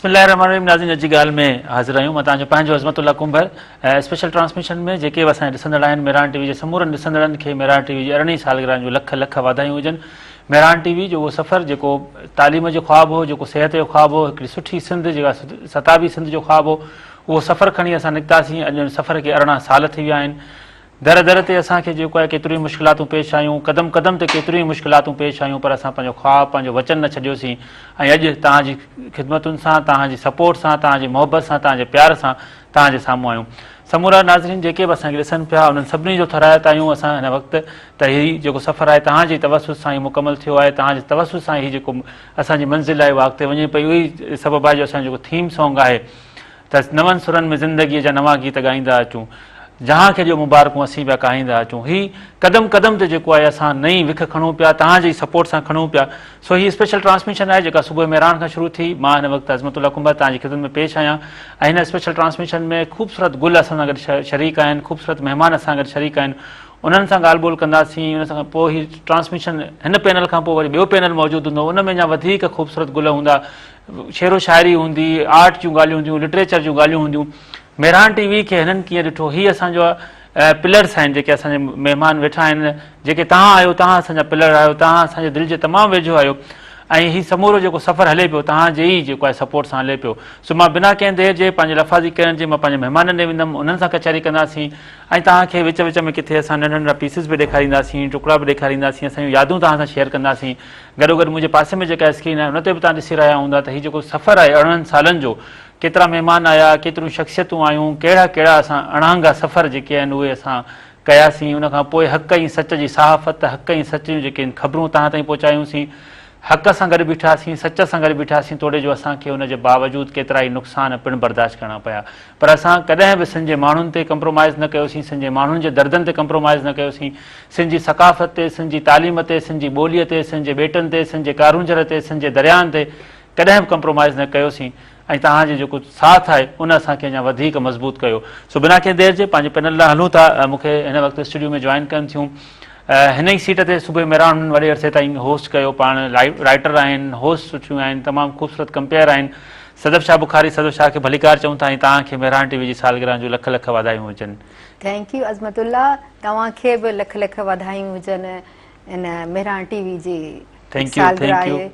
बिस्मिल्लाहिर्रहमानिर्रहीम। नाज़रीन, अॼु जी ॻाल्हि में हाज़िर आहियूं। मां तव्हांजो पंहिंजो अज़मतुल्ला कुंभर। स्पेशल ट्रांसमिशन में जेके बि असांजा ॾिसंदड़ आहिनि, मेहरान टीवी जे समूरनि ॾिसंदड़नि खे मेहरान टीवी जी 18वीं सालगिरह जो लख लख वाधायूं हुजनि। मेहरान टीवी जो उहो सफ़र जेको तालीम जो ख़्वाबु हो, जेको सिहत जो ख़्वाबु हो, हिकिड़ी सुठी सिंध जेका सताबी सिंध जो ख़्वाबु हो, उहो सफ़र खणी असां निकितासीं। अॼु सफ़र खे 18 साल थी विया आहिनि। दर दर ते असांखे जेको आहे केतिरियूं मुश्किलातूं पेश आयूं, क़दम क़दम ते केतिरियूं मुश्किलातूं पेश आयूं, पर असां पंहिंजो ख़्वाबु, पंहिंजो वचन न छॾियोसीं। ऐं अॼु तव्हांजी ख़िदमतुनि सां, तव्हांजी सपोर्ट सां, तव्हांजी मोहबत सां, तव्हांजे प्यार सां तव्हांजे साम्हूं आहियूं। समूरा नाज़रीन जेके बि असांखे ॾिसनि पिया, उन्हनि सभिनी जो थराइत आहियूं असां हिन वक़्तु त हीउ जेको सफ़रु आहे तव्हांजी तवसुस सां ई मुकमल थियो आहे। तव्हांजे तवसुस सां ई जेको असांजी मंज़िल आहे उहा अॻिते वञे पई। उहो ई सबबु आहे जो असांजो जेको थीम सॉन्ग आहे त नवनि सुरनि में ज़िंदगीअ जा नवां गीत ॻाईंदा अचूं, जहां खे ॾियो मुबारकूं असीं पिया काहींदा अचूं। हीउ क़दम क़दम ते जेको आहे असां नई विख खणूं पिया, तव्हांजी सपोर्ट सां खणूं पिया। सो हीअ स्पेशल ट्रांसमिशन आहे जेका सुबुह मेहरान खां शुरू थी। मां हिन वक़्तु अज़मतुल्ला कुंभर तव्हांजी ख़िदमत में पेश आहियां। ऐं हिन स्पेशल ट्रांसमिशन में ख़ूबसूरत गुल असां सां गॾु शरीक आहिनि, ख़ूबसूरत महिमान असां गॾु शरीक आहिनि। उन्हनि सां ॻाल्हि ॿोल कंदासीं। उन सां पोइ हीउ ट्रांसमिशन हिन पैनल खां पोइ वरी ॿियो पैनल मौजूदु हूंदो, उन में अञा वधीक ख़ूबसूरत गुल हूंदा, शेरो शाइरी हूंदी, आर्ट जूं ॻाल्हियूं हूंदियूं, लिटरेचर जूं ॻाल्हियूं हूंदियूं। मेहरान टीवी खे हिननि कीअं ॾिठो, हीअ असांजो पिलर्स आहिनि जेके असांजे महिमान वेठा आहिनि, जेके तव्हां आहियो, तव्हां असांजा पिलर आहियो, तव्हां असांजे दिलि जे तमामु वेझो आहियो। ऐं हीउ समूरो जेको सफ़रु हले पियो तव्हांजे ई जेको आहे सपोर्ट सां हले पियो। सो मां बिना कंहिं देरि जे पंहिंजे लफ़ाज़ी करण जे मां पंहिंजे महिमाननि ॾे वेंदुमि, उन्हनि सां कचहरी कंदासीं। ऐं तव्हांखे विच विच में किथे असां नंढा नंढा पीसिस बि ॾेखारींदासीं, टुकड़ा बि ॾेखारींदासीं, असांजूं यादूं तव्हां सां शेयर कंदासीं। गॾोगॾु मुंहिंजे पासे में जेका स्क्रीन आहे उन ते बि तव्हां ॾिसी रहिया हूंदा त हीउ जेको सफ़रु आहे 18 सालनि जो, केतिरा महिमान आया, केतिरियूं शख़्सियतूं आयूं, कहिड़ा कहिड़ा असां अणांगा सफ़र जेके आहिनि उहे असां कयासीं। उनखां पोइ हक़ ऐं सच जी सहाफ़त, हक़ ऐं सच जूं जेके ख़बरूं तव्हां ताईं पहुचायूंसीं। हक़ सां गॾु बीठासीं, सच सां गॾु बीठासीं, तोड़े जो असांखे उनजे बावजूदि केतिरा ई नुक़सान पिणु बर्दाश्त करणा पिया। पर असां कॾहिं बि सिंध जे माण्हुनि ते कंप्रोमाइज़ न कयोसीं, सिंध जे माण्हुनि जे दर्दनि ते कंप्रोमाइज़ न कयोसीं, सिंध जी सकाफ़त ते, सिंध जी तालीम ते, सिंध जी ॿोलीअ ते, सिंध जे ॿेटनि ते, सिंध जे कारूंजर ते, सिंध जे दरियाहनि ते कॾहिं बि कंप्रोमाइज़ न कयोसीं। ऐं तव्हांजो जेको साथ आहे उन असांखे अञा वधीक मज़बूत कयो। सो बिना कंहिं देरि जे पंहिंजे पैनल लाइ हलूं था। मूंखे हिन वक़्तु स्टूडियो में जॉइन कनि थियूं हिन ई सीट ते सुबुह मेहरान वॾे अरसे ताईं होस्ट कयो। पाण राइटर आहिनि, होस्ट सुठियूं आहिनि, तमामु ख़ूबसूरत कंपेयर आहिनि। सदफ़ शाह बुखारी, सदफ़ शाह खे भलीकार चऊं था। ऐं तव्हांखे मेहरान टीवी जी सालगिरह जो लख लख वाधायूं हुजनि। थैंक यू अज़मतुल्ला, तव्हांखे बि लख लख वाधायूं हुजनि इन मेहरान टीवी जी सालगिरह आहे।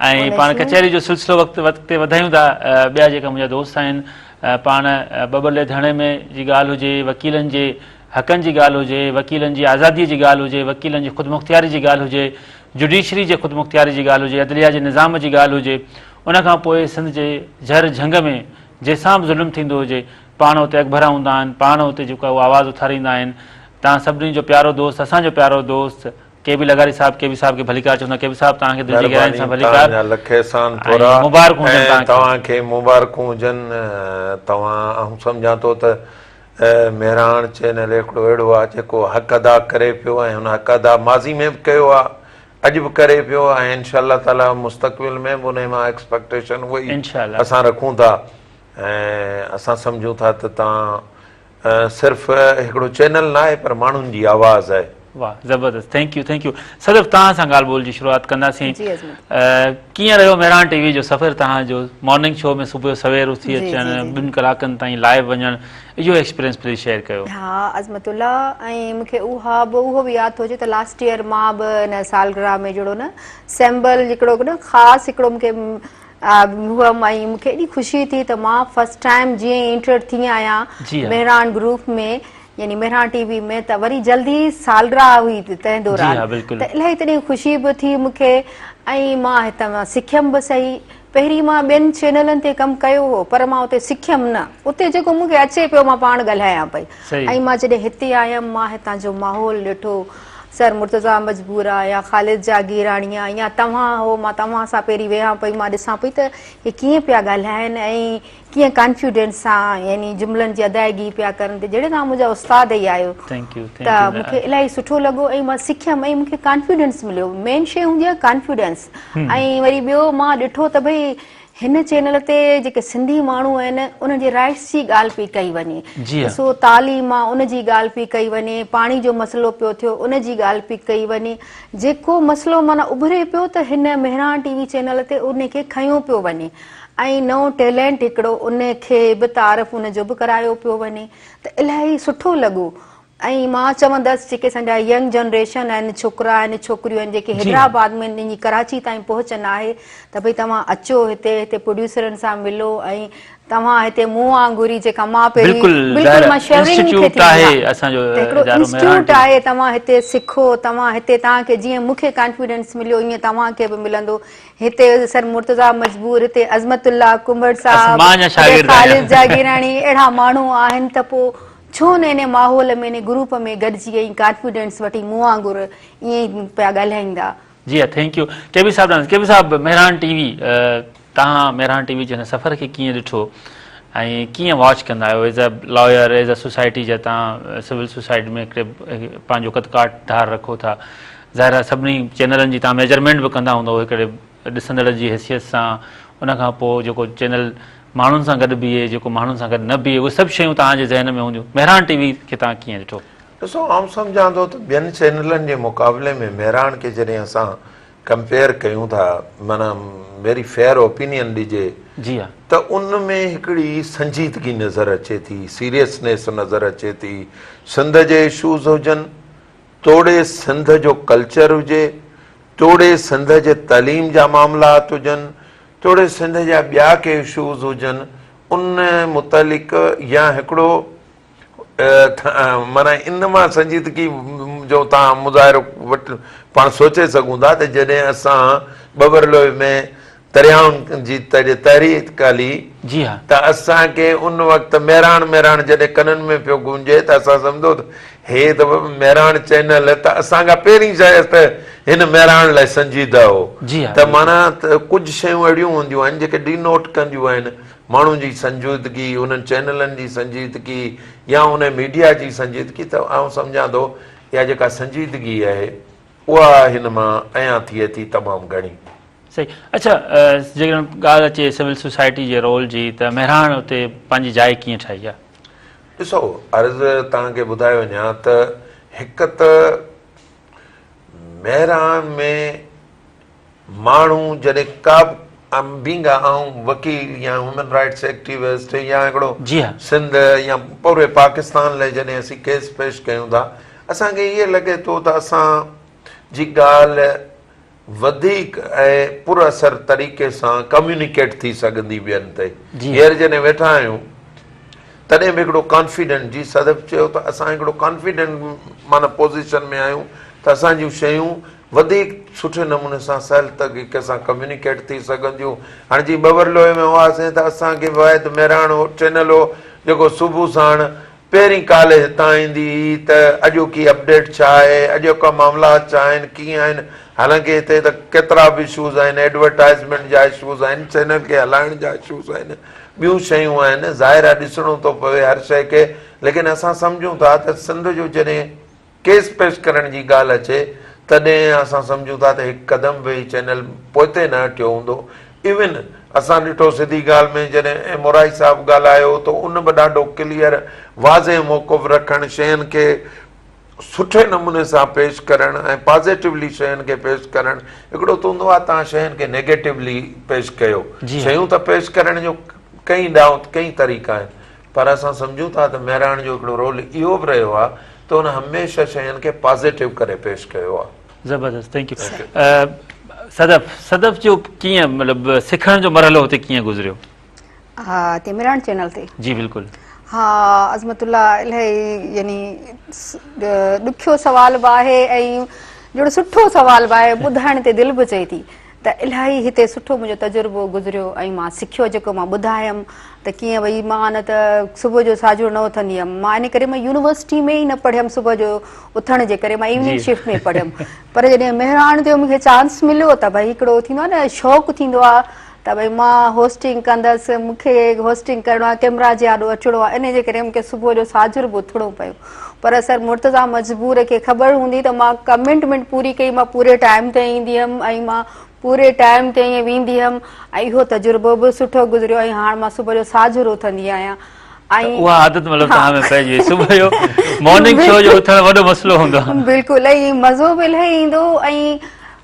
ऐं पाण कचहरी जो सिलसिलो वक़्तु ते वधायूं था। ॿिया जेका मुंहिंजा दोस्त आहिनि, पाण बबले धणे में जी ॻाल्हि हुजे, वकीलनि जे हक़नि जी ॻाल्हि हुजे, वकीलनि जी आज़ादीअ जी ॻाल्हि हुजे, वकीलनि जी ख़ुदमुख़्तियारी जी ॻाल्हि हुजे, जुडिशरी जे ख़ुदमुख़्तियारी जी ॻाल्हि हुजे, अदलिया जे निज़ाम जी ॻाल्हि हुजे, उनखां पोइ सिंध जे झर झंग में जंहिंसां बि ज़ुल्म थींदो हुजे, पाण हुते अकबर हूंदा आहिनि, पाण हुते जेको आहे उहा आवाज़ उथारींदा आहिनि। तव्हां सभिनी जो प्यारो दोस्त, असांजो प्यारो दोस्त के बि लगारी साहब, के बि साहब खे भलीकार चवंदा। के बि साहब तव्हांखे दिलि जी गहराई सां भलीकार, मुबारकूं हुजनि तव्हांखे, मुबारकूं हुजनि। तव्हां सम्झां थो त मेहरान चैनल हिकिड़ो अहिड़ो आहे जेको हक़ अदा करे पियो ऐं हुन हक़ अदा माज़ी में बि कयो आहे, अॼु बि करे पियो। ऐं इनशाअल्लाह ताला मुस्तक़बिल में बि उन मां एक्सपेक्टेशन उहा ई असां रखूं था। ऐं असां सम्झूं था त तव्हां सिर्फ़ु हिकिड़ो चैनल न आहे पर माण्हुनि जी आवाज़ आहे। वाह, ज़बरदस्त, thank U thank you. Sadaf, तव्हां सां ॻाल्हि ॿोल जी शुरूआति कंदासीं। कीअं रहियो मेहरान टीवी जो सफ़र तव्हांजो, मॉर्निंग शो में सुबुह सवेर उथी अचणु, 2 कलाकनि ताईं लाइव वञणु, इहो एक्सपीरियंस प्लीज़ शेयर कयो। हा अज़मतुल्ला, ऐं मूंखे उहो बि यादि थो अचे त लास्ट ईयर मां बि हिन सालगिरह में जहिड़ो न सैम्बल हिकिड़ो न ख़ासि हिकिड़ो मूंखे मूंखे एॾी ख़ुशी थी त मां फस्ट टाइम जीअं इंटर थी आहियां मेहरान ग्रुप में, यानी मेहरान टीवी में, त वरी जल्दी सालगिरह हुई तंहिं दौरान, त इलाही तॾहिं ख़ुशी बि थी मूंखे। ऐं मां हितां सिखियमि बि सही। पहिरीं मां ॿियनि चैनलनि ते कमु कयो हो पर मां उते सिखियमि न, उते जेको मूंखे अचे पियो मां पाण ॻाल्हायां पई। ऐं मां जॾहिं हिते आयमि, मां हितां जो माहौल ॾिठो, सर मुर्तज़ा मजबूरा या ख़ालिद जागीराणिया या तव्हां हो, मां तव्हां सां पहिरीं वेहा पई, मां ॾिसां पई त हे कीअं पिया ॻाल्हाइनि ऐं कीअं कॉन्फिडेंस सां यानी जुमलनि जी अदायगी पिया करनि, त जहिड़े तव्हां मुंहिंजा उस्ताद ई आहियो त मूंखे इलाही सुठो लॻो ऐं मां सिखियमि ऐं मूंखे कॉन्फिडेंस मिलियो। मेन शइ हूंदी आहे कॉन्फिडेंस। ऐं वरी ॿियो मां ॾिठो त भई हिन चैनल ते जेके सिंधी माण्हू आहिनि उन्हनि जे राइट्स जी ॻाल्हि पई कई वञे, सो तालीम आहे उन जी ॻाल्हि पई कई वञे, पाणी जो मसइलो पियो थियो उन जी ॻाल्हि पई कई वञे, जेको मसइलो माना उभरे पियो त हिन मेहरान टीवी चैनल ते उन खे खयो पियो वञे। ऐं नओं टैलेंट हिकिड़ो उन खे बि तारीफ़ उन जो बि करायो पियो वञे त इलाही सुठो लॻो। ऐं मां चवंदसि जेके असांजा यंग जनरेशन आहिनि, छोकिरा आहिनि, छोकिरियूं आहिनि, जेके हैदराबाद में इन कराची ताईं पहुचनि आहे त भई तव्हां अचो हिते प्रोड्यूसरनि सां मिलो ऐं तव्हां हिते मूं वांगुरु जेका मां बिल्कुलु मां शेयरिंग हिकिड़ो इंस्टीट्यूट आहे, तव्हां हिते सिखो, तव्हां हिते तव्हांखे जीअं मूंखे कॉन्फिडेंस मिलियो ईअं तव्हांखे बि मिलंदो। हिते सर मुर्तज़ा मजबूर, हिते अज़मतुल्ला कुंभर साहब, ख़ालिद जागीरानी, अहिड़ा माण्हू आहिनि त पोइ छो न इन माहौल में इन ग्रुप में गॾिजी ऐं कॉन्फिडेंस वठी मूं वांगुरु ईअं पिया ॻाल्हाईंदा। जी हा, थैंक यू। केबी साहब मेहरान टीवी, तव्हां मेहरान टीवी जे हिन सफ़र खे कीअं ॾिठो ऐं कीअं वॉच कंदा आहियो? As a lawyer, as a society जा तव्हां सिविल सोसाइटी में हिकिड़े पंहिंजो कदकाठ धार रखो था, ज़ाहिर आहे सभिनी चैनलनि जी तव्हां मेजरमेंट बि कंदा हूंदव हिकिड़े ॾिसंदड़ जी हैसियत सां। उनखां पोइ जेको चैनल माण्हुनि सां गॾु बीहे, जेको माण्हुनि सां गॾु न बीहे, उहे सभु शयूं तव्हांजे ज़हन में हूंदियूं। मेहरान टीवी खे तव्हां कीअं ॾिठो? ॾिसो, आउं सम्झां थो त ॿियनि चैनलनि जे मुक़ाबले में मेहरान खे जॾहिं असां कंपेयर कयूं था, माना वेरी फेयर ओपिनियन ॾिजे, जी हा, त उन में हिकिड़ी संजीदगी नज़र अचे थी, सीरियसनेस नज़र अचे थी। सिंध जे इशूज़ हुजनि, तोड़े सिंध जो कल्चर हुजे, तोड़े सिंध जे तइलीम जा मामलात हुजनि, तोड़े सिंध जा ॿिया के इशूज़ हुजनि, उन मुतलिक़ या हिकिड़ो माना इन मां संजीदगी जो तव्हां मुज़ाहिरो वटि पाण सोचे सघूं था त जॾहिं असां बबरलोए में दरियाउनि जी तहरीक कली, जी हा, त असांखे उन वक़्तु मेहरान जॾहिं कननि में पियो गूंजे त असां सम्झो त हे त मेहरान चैनल त असांखां पहिरीं शइ त हिन मेहरान लाइ संजीदा हो। जी हा, त माना त कुझु शयूं अहिड़ियूं हूंदियूं आहिनि जेके डिनोट कंदियूं आहिनि माण्हुनि जी संजीदगी, उन्हनि चैनलनि जी संजीदगी या उन मीडिया जी संजीदगी। त आउं सम्झां थो इहा जेका संजीदगी आहे उहा हिन मां अञा थिए थी तमामु घणी। सही। अच्छा, जेकॾहिं ॻाल्हि अचे सिविल सोसाइटी जे रोल जी, त मेहरान उते पंहिंजी जाइ कीअं ठाही आहे? ॾिसो, अर्ज़ु तव्हांखे ॿुधाए वञा त हिकु त मेहरान में माण्हू जॾहिं का बींग ऐं वकील या ह्यूमन राइट्स एक्टिविस्ट या हिकिड़ो जी हा, सिंध या पूरे पाकिस्तान लाइ जॾहिं असीं केस पेश कयूं था, असांखे ईअं लॻे थो त असांजी ॻाल्हि वधीक ऐं पुरअसर तरीक़े सां कम्यूनिकेट थी सघंदी ॿियनि ते। हींअर जॾहिं वेठा आहियूं तॾहिं बि हिकिड़ो कॉन्फिडेंट, जी सदफ़ चयो त असां हिकिड़ो कॉन्फिडेंट माना पोज़ीशन में आहियूं त असांजूं शयूं वधीक सुठे नमूने सां सहल तरीक़े सां कम्यूनिकेट थी सघंदियूं। हाणे जीअं बबरलोए में हुआसीं त असांखे वाहिद मेहरान चैनल हो जेको सुबुह साण पहिरीं काल हितां ईंदी हुई त अॼोकी अपडेट छा आहे, अॼोका मामलात छा आहिनि, कीअं आहिनि। हालांकि हिते त केतिरा बि इशूज़ आहिनि, एडवर्टाइज़मेंट जा इशूज़ आहिनि, चैनल खे हलाइण जा इशूज़ आहिनि, ॿियूं शयूं आहिनि। ज़ाहिर आहे ॾिसणो थो पवे हर शइ खे, लेकिन असां सम्झूं था त सिंध जो जॾहिं केस पेश करण जी ॻाल्हि अचे तॾहिं असां सम्झूं था त हिकु क़दम बि चैनल पोइते न हटियो हूंदो। इवन असां ॾिठो सिधी ॻाल्हि में जॾहिं मोराई साहिबु ॻाल्हायो त उन बि ॾाढो क्लियर वाज़े मौक़ुफ़ रखणु, शयुनि खे सुठे नमूने सां पेश करणु ऐं पॉज़िटिवली शयुनि खे पेश करणु। हिकिड़ो त हूंदो आहे तव्हां शयुनि खे नेगेटिवली पेश कयो, शयूं त पेश करण जो कई ॾांहुं कई तरीक़ा आहिनि, पर असां सम्झूं था त मेहरान जो हिकिड़ो रोल इहो बि रहियो आहे त हुन हमेशह शयुनि खे पॉज़िटिव करे पेश कयो आहे। ज़बरदस्त, थैंक यू। सदफ़ जो कीअं मतिलबु सिखण जो मरहलो हुते कीअं गुज़रियो? हा, हिते मेहरान चैनल ते जी बिल्कुलु। हा, अज़मतुल्ला इलाही यानी ॾुखियो सवाल बि आहे ऐं जहिड़ो सुठो सवाल बि आहे, ॿुधाइण ते दिलि बि चए थी त इलाही हिते सुठो मुंहिंजो तजुर्बो गुज़रियो ऐं मां सिखियो जेको मां ॿुधायमि त कीअं भई मां न त सुबुह जो साजुर न उथंदी हुअमि, मां इन करे मां यूनिवर्सिटी में ई न पढ़ियमि सुबुह जो उथण जे करे, मां इवनिंग शिफ्ट में पढ़ियमि। पर जॾहिं मेहरान जो मूंखे चांस मिलियो त भई हिकिड़ो थींदो आहे न शौक़ु थींदो आहे त भई मां होस्टिंग कंदसि, मूंखे होस्टिंग करिणो आहे, कैमरा जे आॾो अचिणो आहे, इन जे करे मूंखे सुबुह जो साजुर बि उथणो पियो। पर सर मुर्तज़ा मजबूर खे ख़बर हूंदी त मां कमिटमेंट पूरी कई, मां पूरे टाइम ते ईंदी हुअमि ऐं मां पूरे टाइम ते ईअं वेंदी हुअमि ऐं इहो तजुर्बो बि सुठो गुज़रियो ऐं हाणे मां सुबुह जो साजुर उथंदी आहियां। ऐं उहा आदत मतिलबु तव्हां में पइजी वई, सुबुह जो मॉर्निंग शो जो उथणु वॾो मसइलो हूंदो आहे। बिल्कुलु, ऐं मज़ो बि इलाही ईंदो ऐं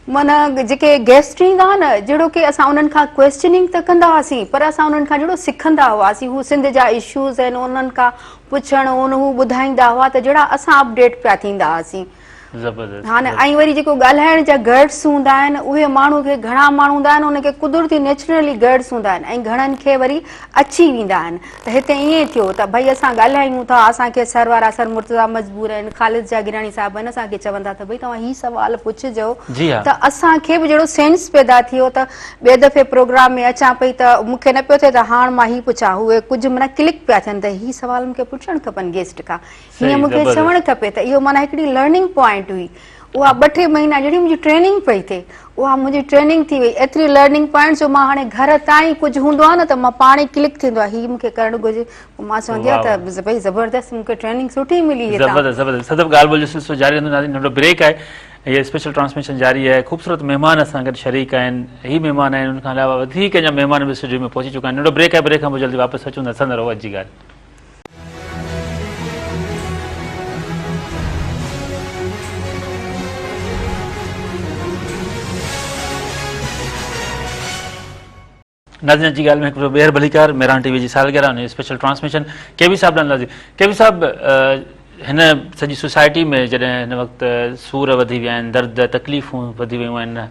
माना जेके गेस्ट ईंदा हुआ न जहिड़ो की असां उन्हनि खां क्वेश्चनिंग त कंदा हुआसीं पर असां उन्हनि खां जहिड़ो सिखंदा हुआसीं हू सिंध जा इश्यूज़ आहिनि उन्हनि खां पुछण हू ॿुधाईंदा हुआ त जहिड़ा असां अपडेट पिया थींदा हुआसीं ज़बरदस्त हा न ऐं वरी जेको ॻाल्हाइण जा गर्ड्स हूंदा आहिनि उहे माण्हू खे घणा माण्हू हूंदा आहिनि उनखे कुदरती नेचुरली गर्ड्स हूंदा आहिनि ऐं घणनि खे वरी अची वेंदा आहिनि त हिते ईअं थियो त भई असां ॻाल्हायूं था असांखे सर वारा सर मुर्तज़ा मजबूर आहिनि ख़ालिद जागिरानी साहिब आहिनि असांखे चवंदा त भई तव्हां ही सवाल पुछिजो जी हाँ। त असांखे बि जहिड़ो सेंस पैदा थियो त ॿिए दफ़े प्रोग्राम में अचां पई त मूंखे न पियो थिए त हाणे मां ही पुछां उहे कुझु माना क्लिक पिया थियनि त ही सवाल मूंखे पुछणु खपनि गेस्ट खां सही, हीअं मूंखे ज़बरदस्त। चवणु खपे त इहो माना हिकिड़ी लर्निंग पॉइंट हुई उहा 2-3 महीना जहिड़ी मुंहिंजी ट्रेनिंग पई थिए उहा मुंहिंजी ट्रेनिंग थी वई एतिरी लर्निंग पॉइंट जो मां हाणे घर ताईं कुझु हूंदो आहे न त मां पाण ई क्लिक थींदो आहे हीअ मूंखे करणु घुरिजे मां चवंदी आहियां त भई ज़बरदस्त मूंखे ट्रेनिंग सुठी मिली हितां ज़बरदस्त ज़बरदस्त सदब ॻाल्हि ॿोल जो सिलसिलो जारी रहंदो नाज़रीन नंढो ब्रेक आहे ये स्पेशल ट्रांसमिशन जारी आहे ख़ूबसूरत महिमान असां गॾु शरीक आहिनि ही महिमान आहिनि उनखां अलावा वधीक अञा महिमान बि स्टूडियो में पहुची चुका आहिनि नंढो ब्रेक आहे ब्रेक खां पोइ जल्दी वापसि अचूं था असां रहो अॼु जी ॻाल्हि नाज़रीन जी ॻाल्हि में हिकिड़ो ॿीहर भलीकार मेरान टीवी जी सालगिरह उन स्पेशल ट्रांसमिशन के बि साहिब ॾांदासीं के बि साहिब हिन सॼी सोसाइटी में जॾहिं हिन वक़्तु सूर वधी विया आहिनि दर्द तकलीफ़ूं वधी वियूं आहिनि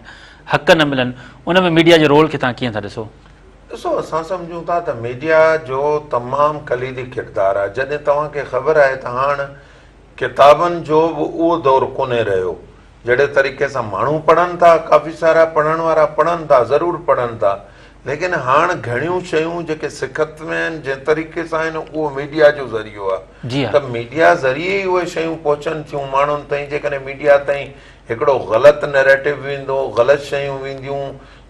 हक़ न मिलनि उन में मीडिया जे रोल खे तव्हां कीअं था ॾिसो ॾिसो असां सम्झूं था त मीडिया जो तमामु कलीदी किरदारु आहे जॾहिं तव्हांखे ख़बर आहे त हाणे किताबनि जो बि उहो दौरु कोन्हे रहियो जहिड़े तरीक़े सां माण्हू पढ़नि था काफ़ी सारा पढ़ण वारा पढ़नि था ज़रूरु पढ़नि था लेकिन हाणे घणियूं शयूं जेके सिखत में आहिनि जंहिं तरीक़े सां आहिनि उहो मीडिया जो ज़रियो आहे जी हाँ। त मीडिया ज़रिए ई उहे शयूं पहुचनि थियूं माण्हुनि ताईं जेकॾहिं मीडिया ताईं हिकिड़ो ग़लति नैरेटिव वेंदो ग़लति शयूं वेंदियूं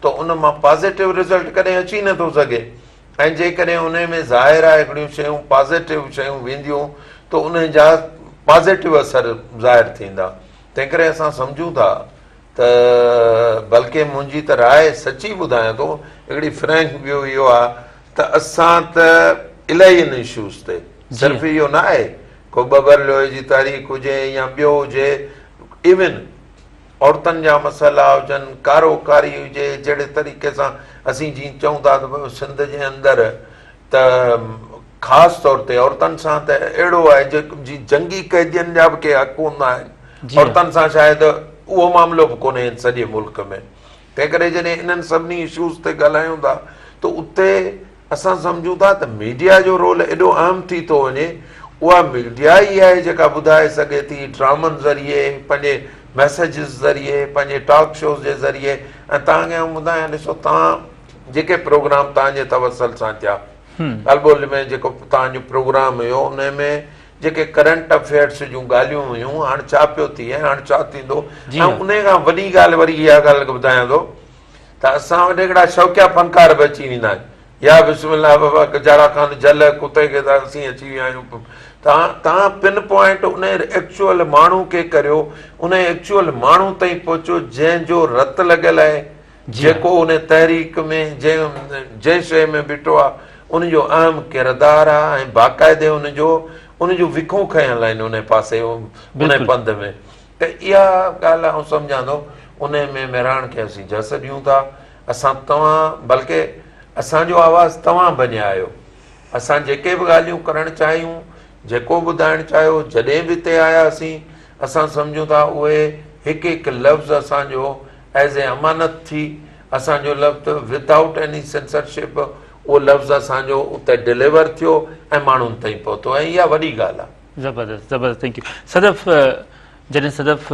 त उन मां पॉज़िटिव रिज़ल्ट कॾहिं अची नथो सघे ऐं जेकॾहिं उन में ज़ाहिर आहे हिकिड़ियूं शयूं पॉज़िटिव शयूं वेंदियूं त उन जा पॉज़िटिव असर ज़ाहिर थींदा तंहिं करे असां सम्झूं था त बल्कि मुंहिंजी त राय सची ॿुधायां थो हिकिड़ी फ्रैंक व्यू इहो आहे त असां त इलाही इन इशूज़ ते सिर्फ़ु इहो न आहे को बबर लोहे जी तारीख़ हुजे या ॿियो हुजे इवन औरतुनि जा मसइला हुजनि कारोकारी हुजे जहिड़े तरीक़े सां असीं जीअं चऊं था त सिंध जे अंदरि त ख़ासि तौर ते औरतुनि सां त अहिड़ो आहे जी जंगी कैदियुनि जा बि के हक़ हूंदा आहिनि औरतुनि सां शायदि उहो मामिलो बि कोन्हे सॼे मुल्क में तंहिं करे जॾहिं इन्हनि सभिनी इशूज़ ते ॻाल्हायूं था त उते असां सम्झूं था त मीडिया जो रोल एॾो अहम थी थो वञे उहा मीडिया ई आहे जेका ॿुधाए सघे थी ड्रामनि ज़रिए पंहिंजे मैसेजिस ज़रिए पंहिंजे टॉक शोज़ जे ज़रिए ऐं तव्हांखे आउं ॿुधायां ॾिसो तव्हां जेके प्रोग्राम तव्हांजे तवसल सां थिया ॻाल्हि ॿोल में जेको तव्हांजो प्रोग्राम हुयो उन में जेके करंट अफेयर्स जूं ॻाल्हियूं हुयूं हाणे छा पियो थिए हाणे छा थींदो ऐं उन खां वॾी ॻाल्हि वरी इहा ॻाल्हि ॿुधायां थो त असां वटि हिकिड़ा शौक़िया फनकार बि अची वेंदा आहिनि या बिस्मिल्लाह बाबा गजारा खान जल कुते खे त असीं अची विया आहियूं तव्हां पिन पॉइंट उन एक्चुअल माण्हू खे करियो उन एक्चुअल माण्हू ताईं पहुचो जंहिंजो रत लॻियल आहे जेको उन तहरीक में जंहिं शइ में बीठो आहे उनजो अहम किरदारु आहे ऐं बाक़ाइदे उनजो विखूं खयल आहिनि उन पासे उन पंध में त इहा ॻाल्हि आउं सम्झां थो उन में मेराण खे असीं जस ॾियूं था असां तव्हां बल्कि असांजो आवाज़ु तव्हां बणिया आहियो असां जेके बि ॻाल्हियूं करणु चाहियूं जेको ॿुधाइणु चाहियो जॾहिं बि हिते आयासीं असां सम्झूं था उहे हिकु हिकु लफ़्ज़ असांजो एज़ ए अमानत थी असांजो लफ़्ज़ विदाउट एनी सेंसरशिप उहो लफ़्ज़ असांजो उते डिलीवर थियो ऐं माण्हुनि ताईं पहुतो ऐं इहा वॾी ॻाल्हि आहे ज़बरदस्त ज़बरदस्त थैंक यू सदफ़ जॾहिं Sadaf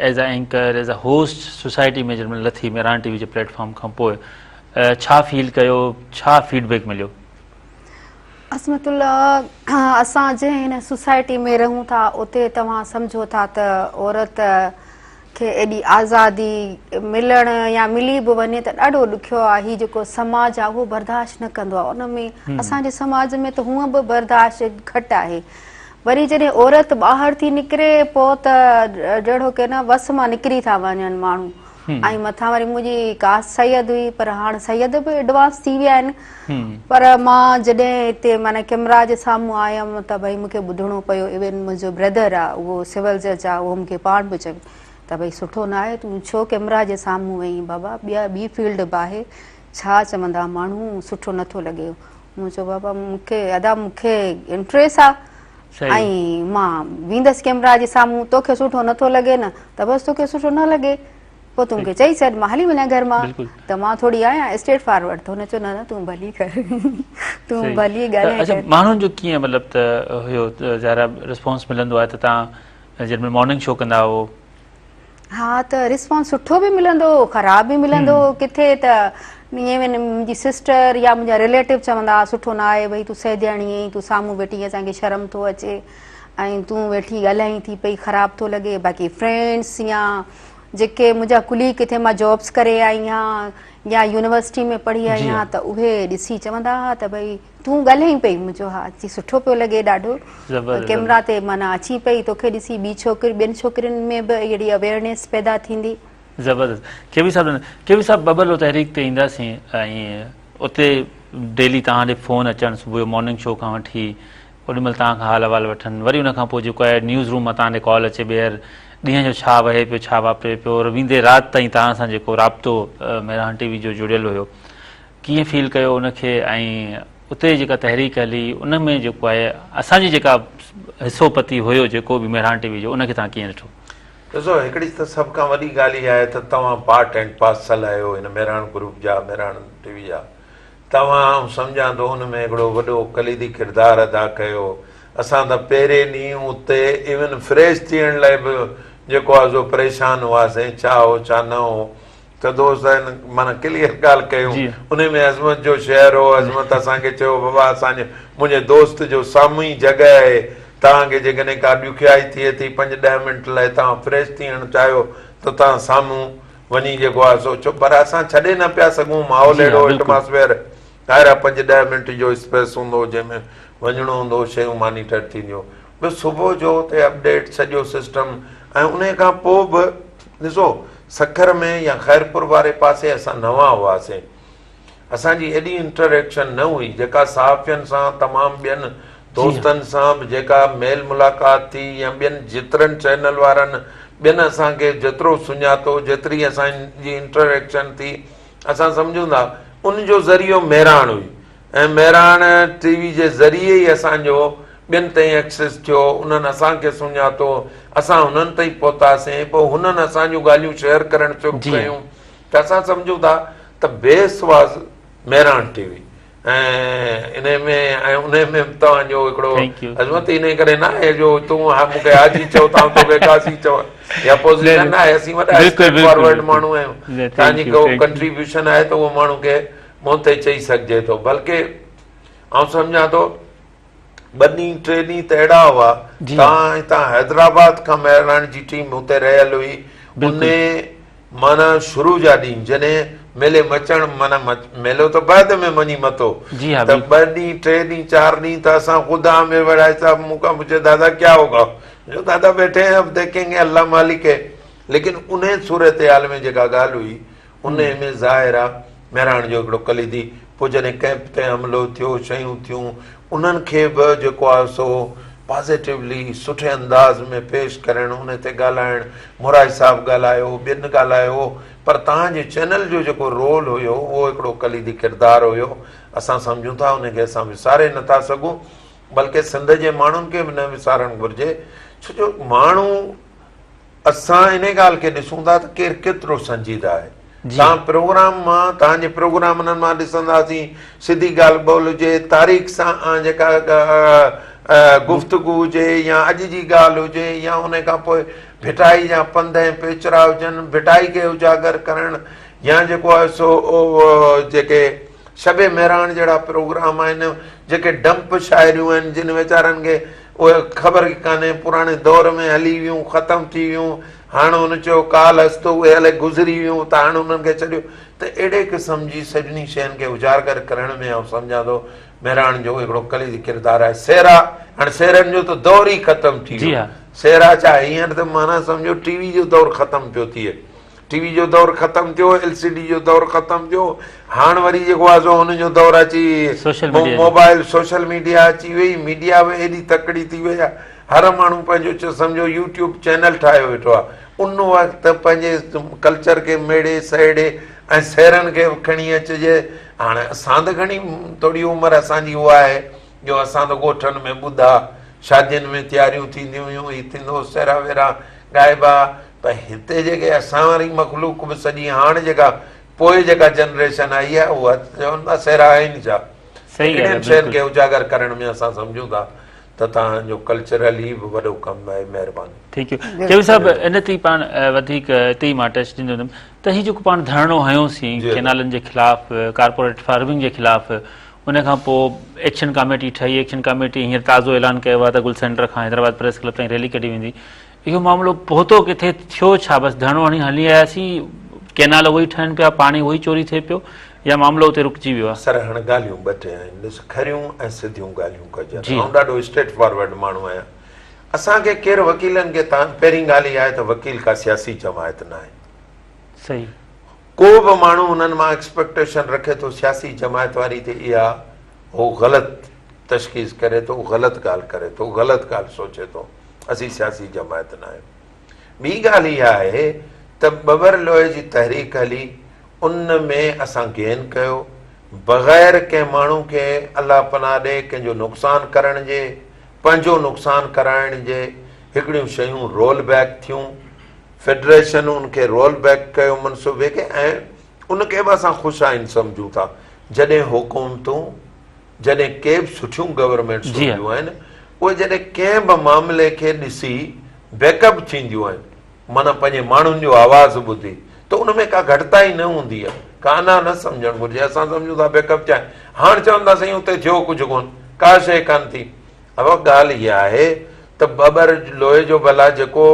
as a anchor as a host society में जॾहिं लथी मेरान टीवी जे प्लेटफॉर्म खां पोइ छा फील कयो छा फीडबैक मिलियो असमतुल्ला असां जंहिं हिन सोसाइटी में रहूं था उते तव्हां सम्झो था त औरत खे एॾी आज़ादी मिलण या मिली बि वञे त ॾाढो ॾुखियो आहे हीउ जेको समाज आहे उहो बर्दाश्त न कंदो आहे उन में असांजे समाज में त हूअं बि बर्दाश्त घटि आहे वरी जॾहिं औरत ॿाहिरि थी निकिरे पोइ त जहिड़ो की न वस मां निकिरी था वञनि माण्हू ऐं मथां वरी मुंहिंजी कास्ट सैयद हुई पर हाणे सैयद बि एडवांस थी विया आहिनि पर मां जॾहिं हिते माना कैमरा जे साम्हूं आयमि त भई मूंखे ॿुधणो पियो इवन मुंहिंजो ब्रदर आहे उहो सिविल जज आहे उहो मूंखे पाण बि चयो त भई सुठो न आहे, तूं छो कैमरा जे साम्हूं वेहीं बाबा, ॿी फील्ड बि आहे, छा चवंदा माण्हू, सुठो नथो लॻे। मूं चयो बाबा मूंखे अदा मूंखे इंट्रेस्ट आहे ऐं मां वेंदसि कैमरा जे साम्हूं, तोखे सुठो नथो लॻे न त बसि तोखे सुठो न लॻे, पोइ तूं मूंखे चई छॾ, मां हली वञा घर मां। त मां थोरी आहियां स्ट्रेट फॉरवर्ड, त हुन चयो न न तूं भली कर, तूं भली ॻाल्हाए। माण्हुनि जो कीअं मतिलबु त हुयो ज़ाहिर रिस्पॉन्स मिलंदो आहे त तव्हां जंहिंमहिल मॉर्निंग शो कंदा हुओ? हा त रिस्पॉन्स सुठो बि मिलंदो, ख़राब बि मिलंदो, किथे त ईअं मुंहिंजी सिस्टर या मुंहिंजा रिलेटिव चवंदा सुठो न आहे, भई तूं सहजाणी आहीं, तूं साम्हूं वेठी असांखे शर्म थो अचे ऐं तूं वेठी ॻाल्हाई थी पई, ख़राब थो लॻे। बाक़ी फ्रेंड्स या जेके मुंहिंजा कुलीग किथे मां जॉब्स करे आई आहियां या यूनिवर्सिटी में पढ़ी आई आहियां त उहे ॾिसी चवंदा हुआ त भई तूं ॻाल्हाई पई, मुंहिंजो हा अची सुठो पियो लॻे ॾाढो, कैमरा ते माना अची पई, तोखे ॾिसी ॿियनि छोकिरियुनि में बि अहिड़ी अवेयरनेस पैदा थींदी। ज़बरदस्त। केवी साहब बबल तहरीक ते ईंदासीं ऐं उते डेली तव्हांजे फ़ोन अचनि सुबुह जो मॉर्निंग शो खां वठी, ओॾीमहिल तव्हांखां हाल अहिवाल वठनि, वरी उनखां पोइ जेको आहे न्यूज़ रूम मां तव्हांजे कॉल अचे ॿीहर ॾींहं जो छा वहे पियो, छा वापरे पियो, और वेंदे राति ताईं तव्हां सां जेको राब्तो मेहरान टीवी जो जुड़ियल हुयो, कीअं फील कयो उनखे, ऐं उते जेका तहरीक हली उन में जेको आहे असांजी जेका हिसोपति हुयो जेको बि मेहरान टीवी जो, उनखे तव्हां कीअं ॾिठो? ॾिसो हिकिड़ी त सभ खां वॾी ॻाल्हि इहा आहे त तव्हां पार्ट एंड पार्सल आहियो हिन मेहरान ग्रुप जा, मेहरान टीवी जा। तव्हां सम्झां थो हुन में हिकिड़ो वॾो कलीदी किरदारु अदा कयो। असां त पहिरें ॾींहुं उते इवन फ्रेश थियण लाइ बि जेको आहे सो परेशान हुआसीं, छा हो छा न हो, त दोस्त माना क्लियर ॻाल्हि कयूं। उन में अज़मत जो शहर हो, अज़मत असांखे चयो बाबा असांजे मुंहिंजे दोस्त जो साम्हूं ई जॻह आहे, तव्हांखे जेकॾहिं का ॾुखियाई थिए थी 5-10 मिंट लाइ तव्हां फ्रेश थियणु चाहियो त तव्हां साम्हूं वञी जेको आहे सोचो, पर असां छॾे न पिया सघूं, माहौल अहिड़ो एटमॉस्फेयर ॿाहिरां 5-10 मिंट जो स्पेस हूंदो जंहिंमें वञिणो हूंदो, शयूं मॉनिटर थींदियूं। बि सुबुह जो हुते अपडेट सॼो सिस्टम, ऐं उन खां पोइ बि ॾिसो सखर में या ख़ैरपुर वारे पासे असां नवां हुआसीं, असांजी एॾी इंटरेक्शन न हुई जेका सहाफ़ियुनि सां तमामु ॿियनि दोस्तनि सां बि जेका मेल मुलाक़ात थी, या ॿियनि जेतिरनि चैनल वारनि ॿियनि असांखे जेतिरो सुञातो, जेतिरी असांजी इंटरेक्शन थी, असां सम्झूं था उन जो ज़रियो मेहरान हुई, ऐं मेहरान टीवी जे ज़रिए ई असांजो ॿियनि ताईं एक्सेस थियो, उन्हनि असांखे सुञातो, असां हुननि ताईं पहुतासीं, पोइ हुननि असांजूं ॻाल्हियूं शेयर करणु शुरू कयूं, त असां सम्झूं था त बेस वाज़ मेहरान टीवी। ऐं इन में ऐं उन में तव्हांजो हिकिड़ो अज़मत इन करे न आहे जो तूं मूंखे हाजी चओ तव्हां तोखे कासी चओ या पोज़ीशन न आहे, असीं वॾा स्ट्रेट फॉरवर्ड माण्हू आहियूं, तव्हांजी को कंट्रीब्यूशन आहे त उहो माण्हू खे मुंहं ते चई सघिजे थो। बल्कि आउं सम्झां थो 2 ॾींहं 3 ॾींहं त अहिड़ा हुआ, तव्हां हितां हैदराबाद खां मेहरान जी टीम हुते रहियल हुई, उन माना शुरू जा ॾींहं जॾहिं मेले मचण, माना मेलो त बाद में वञी मतो, त 2 ॾींहं 3 ॾींहं 4 ॾींहं त असां ख़ुदा में वड़ा साहब मूंखां पूछे दादा क्या होगा, जो दादा बैठे हैं अब देखेंगे अल्लाह मालिक है। लेकिन उन सूरत हाल में जेका ॻाल्हि हुई उन में ज़ाहिर आहे मेहरान जो हिकिड़ो कलीदी, पोइ जॾहिं कैंप ते हमिलो थियो, शयूं थियूं, उन्हनि खे बि जेको आहे सो पॉज़िटिवली सुठे अंदाज़ में पेश करणु, उन ते ॻाल्हाइणु, मुराद साहब ॻाल्हायो, ॿियनि ॻाल्हायो, पर तव्हांजे चैनल जो जेको रोल हुयो उहो हिकिड़ो कलीदी किरदारु हुयो। असां सम्झूं था उनखे असां विसारे नथा सघूं, बल्कि सिंध जे माण्हुनि खे बि न विसारणु घुरिजे, छो जो माण्हू असां इन ॻाल्हि खे ॾिसूं था त केरु केतिरो संजीदा आहे। तव्हां प्रोग्राम मां, तव्हांजे प्रोग्रामनि मां ॾिसंदासीं, सिधी ॻाल्हि ॿोल हुजे, तारीख़ सां जेका गुफ़्तगू हुजे, या अॼु जी ॻाल्हि हुजे, या उन खां पोइ भिटाई जा पंध ऐं पेचरा हुजनि, भिटाई खे उजागर करणु, या जेको आहे सो जेके शबे मेहरान जहिड़ा प्रोग्राम आहिनि, जेके डंप शाइरियूं आहिनि जिन वीचारनि खे उहे ख़बर ई कान्हे, पुराणे दौर में हली वियूं, ख़तमु थी वियूं, हाणे हुन चयो काल हस्तो उहे हले गुज़री वियूं, त हाणे उन्हनि खे छॾियो, त अहिड़े क़िस्म जी सभिनी शयुनि खे उजागर करण में आउं सम्झां थो मेहरान जो हिकिड़ो कलीदी किरदारु आहे। सेरा, हाणे सेरनि जो त दौर ई ख़तमु थी वियो, सेरा छा हींअर त माना सम्झो टीवी जो दौरु ख़तमु पियो थिए, टीवी जो दौरु ख़तमु थियो, LCD जो दौरु ख़तमु थियो, हाणे वरी जेको आहे सो हुनजो दौरु अची मोबाइल सोशल मीडिया अची वई, मीडिया बि एॾी तकड़ी थी वई आहे, हर माण्हू पंहिंजो सम्झो यूट्यूब चैनल ठाहियो वेठो आहे, उन वक़्तु पंहिंजे कल्चर खे मेड़े सहेड़े ऐं शहरनि खे खणी अचिजे। हाणे असां त घणी थोरी उमिरि असांजी उहा आहे जो असां त ॻोठनि में ॿुधा, शादियुनि में तयारियूं थींदियूं हुयूं, हीअ थींदो, सेरा वेरा ॻाइबा। पर हिते जेके असां वारी मखलूक बि सॼी हाणे जेका पोइ जेका जनरेशन आई आहे उहा चवनि था सेरा आहिनि छा। सही शयुनि खे उजागर करण में असां सम्झूं था त तव्हांजो कल्चरली बि वॾो कमु आहे। महिरबानी। ठीकु आहे केवी साहिबु, इन ते पाण वधीक हिते ई मां टच ॾींदुमि त हीउ जेको पाण धरणो हयोसीं केनालनि जे ख़िलाफ़, कारपोरेट फार्मिंग जे ख़िलाफ़, उन खां पोइ एक्शन कमेटी ठही, एक्शन कमेटी हींअर ताज़ो ऐलान कयो आहे त गुल सेंटर खां हैदराबाद प्रेस क्लब ताईं रैली कढी वेंदी। इहो मामिलो पहुतो किथे, थियो छा? बसि धरणो हणी हली आयासीं, केनाल उहो ई ठहनि पिया, पाणी उहो ई चोरी थिए पियो, या मामिलो उते रुकिजी वियो आहे? सर हाणे ॻाल्हियूं ॿ टे आहिनि, ॾिस खरियूं ऐं सिधियूं ॻाल्हियूं कजनि। ऐं ॾाढो स्ट्रेट फॉरवर्ड माण्हू आहियां। असांखे केरु वकीलनि खे तव्हां पहिरीं ॻाल्हि इहा आहे त वकील का सियासी जमायत न आहे। सही। को बि माण्हू उन्हनि मां एक्सपेक्टेशन रखे थो सियासी जमायत वारी ते इहा उहो ग़लति तशख़ीस करे थो, ग़लति ॻाल्हि करे थो, ग़लति ॻाल्हि सोचे थो। असीं सियासी जमायत न आहियूं। ॿी ॻाल्हि इहा आहे त बबर लोहे जी तहरीक हली, उन में असां गेन कयो बग़ैर कंहिं माण्हू खे अलाह पनाह ॾे कंहिंजो नुक़सानु करण जे, पंहिंजो नुक़सानु कराइण जे। हिकिड़ियूं शयूं रोल बैक थियूं, फेडरेशन उनखे रोल बैक कयो मनसूबे खे, ऐं उनखे बि असां ख़ुशि आहिनि सम्झूं था। जॾहिं हुकूमतूं, जॾहिं के बि सुठियूं गवर्नमेंट हूंदियूं आहिनि, उहे जॾहिं कंहिं बि मामले खे ॾिसी बैकअप थींदियूं आहिनि, माना पंहिंजे माण्हुनि जो आवाज़ ॿुधी, त उन में का घटिताई न हूंदी आहे, का अना न सम्झणु घुरिजे। असां सम्झूं था बैकअप चाहे, हाणे चवंदा साईं उते थियो कुझु कोन, का शइ कान थी। अब ॻाल्हि इहा आहे त बबर लोहे जो भला जेको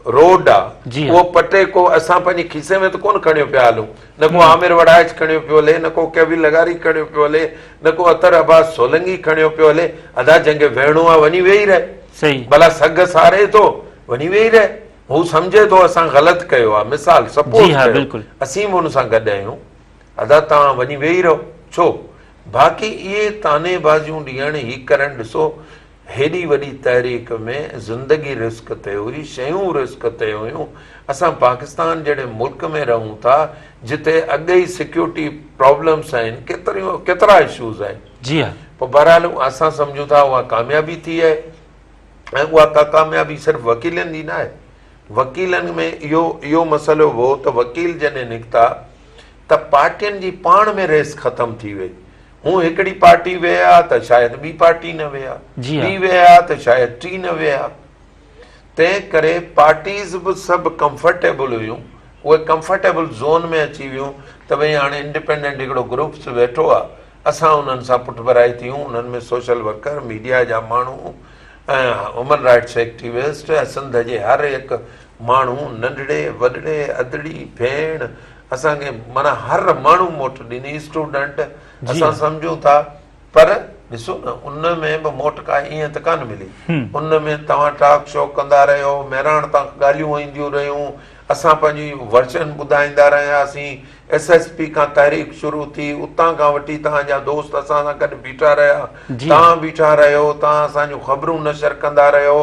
रोड आहे उहो पटे को असां पंहिंजे खीसे में त कोन खणियो पिया हलूं, न को आमिर वड़ाइच खणियो पियो हले, न को केवी लगारी खणियो पियो हले, न को अतर अब्बास सोलंगी खणियो पियो हले। अदा जंहिंखे वेहणो आहे वञी वेही रहे, सही भला सग सारे थो वञी वेही रहे, हू सम्झे थो असां ग़लति कयो आहे, मिसाल सपोज असीं बि हुन सां गॾु आहियूं, अदा तव्हां वञी वेही रहो छो। बाक़ी इहे तानेबाज़ियूं ॾियण ही करणु, ॾिसो हेॾी वॾी तहरीक में ज़िंदगी रिस्क ते हुई, शयूं रिस्क ते हुयूं। असां पाकिस्तान जहिड़े मुल्क में रहूं था जिते अॻे ई सिक्योरिटी प्रॉब्लम्स आहिनि, केतिरा इशूज़ आहिनि। जी हा। पोइ बहरहाल असां सम्झूं था उहा कामयाबी थी आहे, ऐं उहा का कामयाबी सिर्फ़ु वकीलनि जी न आहे। वकीलनि में इहो मसइलो हो त वकील जॾहिं निकिता त पार्टियुनि जी पाण में रेस ख़तम थी वई। हू हिकिड़ी पार्टी विया त शायदि ॿी पार्टी न विया, ॿी विया त शायदि टी न विया। तंहिं करे पार्टीज़ बि सभु कंफर्टेबल हुयूं, उहे कंफर्टेबल ज़ोन में अची वियूं त भई हाणे इंडिपेंडेंट हिकिड़ो ग्रुप्स वेठो आहे, असां उन्हनि सां पुठिभराई थियूं। उन्हनि में सोशल वर्कर, मीडिया जा माण्हू, ऐं ह्यूमन राइट्स एक्टिविस्ट, ऐं सिंध जे हर हिकु माण्हू, नंढड़े वॾड़े अदड़ी भेण, असांखे माना हर माण्हू मोट ॾिनी, स्टूडेंट, असां सम्झूं था। पर ॾिसो न, उन में बि मोट का ईअं त कान मिली। उन में तव्हां टॉक शो कंदा रहियो, महिराण तां ॻाल्हियूं ईंदियूं रहियूं, असां पंहिंजी वर्जन ॿुधाईंदा रहियासीं। SSP खां तहरीक शुरू थी, उतां खां वठी तव्हांजा दोस्त असां सां गॾु बीठा रहिया, तव्हां बीठा रहियो, तव्हां असांजूं ख़बरूं नशर कंदा रहियो।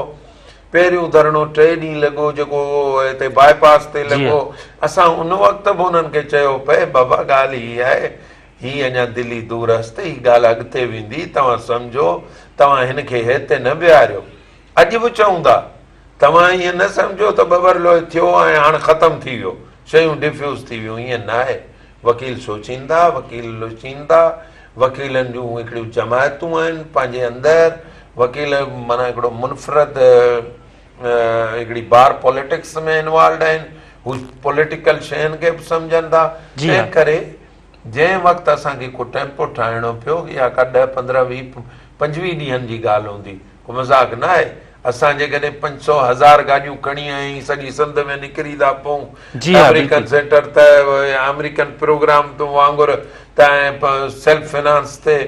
पहिरियों धरणो 3 ॾींहं लॻो जेको हिते बाईपास ते लॻो। असां उन वक़्तु बि उन्हनि खे चयो पए बाबा ॻाल्हि हीअ आहे, हीअ अञा दिल्ली दूर रस्ते, हीअ ॻाल्हि अॻिते वेंदी, तव्हां सम्झो, तव्हां हिनखे हिते न बीहारियो। अॼु बि चऊं था, तव्हां ईअं न सम्झो त बबर लोहे थियो ऐं हाणे ख़तमु थी वियो, शयूं डिफ्यूज़ थी वियूं, ईअं न आहे। वकील सोचींदा, वकील लुचींदा, वकीलनि जूं हिकिड़ियूं जमायतूं आहिनि पंहिंजे अंदरि। वकील माना हिकिड़ो मुनफ़रद हिकिड़ी बार पॉलिटिक्स में इन्वॉल्व आहिनि, हू पॉलिटिकल शयुनि खे बि सम्झनि था। तंहिं करे जंहिं वक़्तु असांखे को टेम्पो ठाहिणो पियो, या का 10, 15, 20, 25 ॾींहंनि जी ॻाल्हि हूंदी, को मज़ाक न आहे। असां जेकॾहिं 500, 1000 गाॾियूं खणी आई, सॼी सिंध में निकिरी था पऊं, अमेरिकन सेंटर त अमेरिकन प्रोग्राम तो वांगुरु त सेल्फ फाइनेंस ते,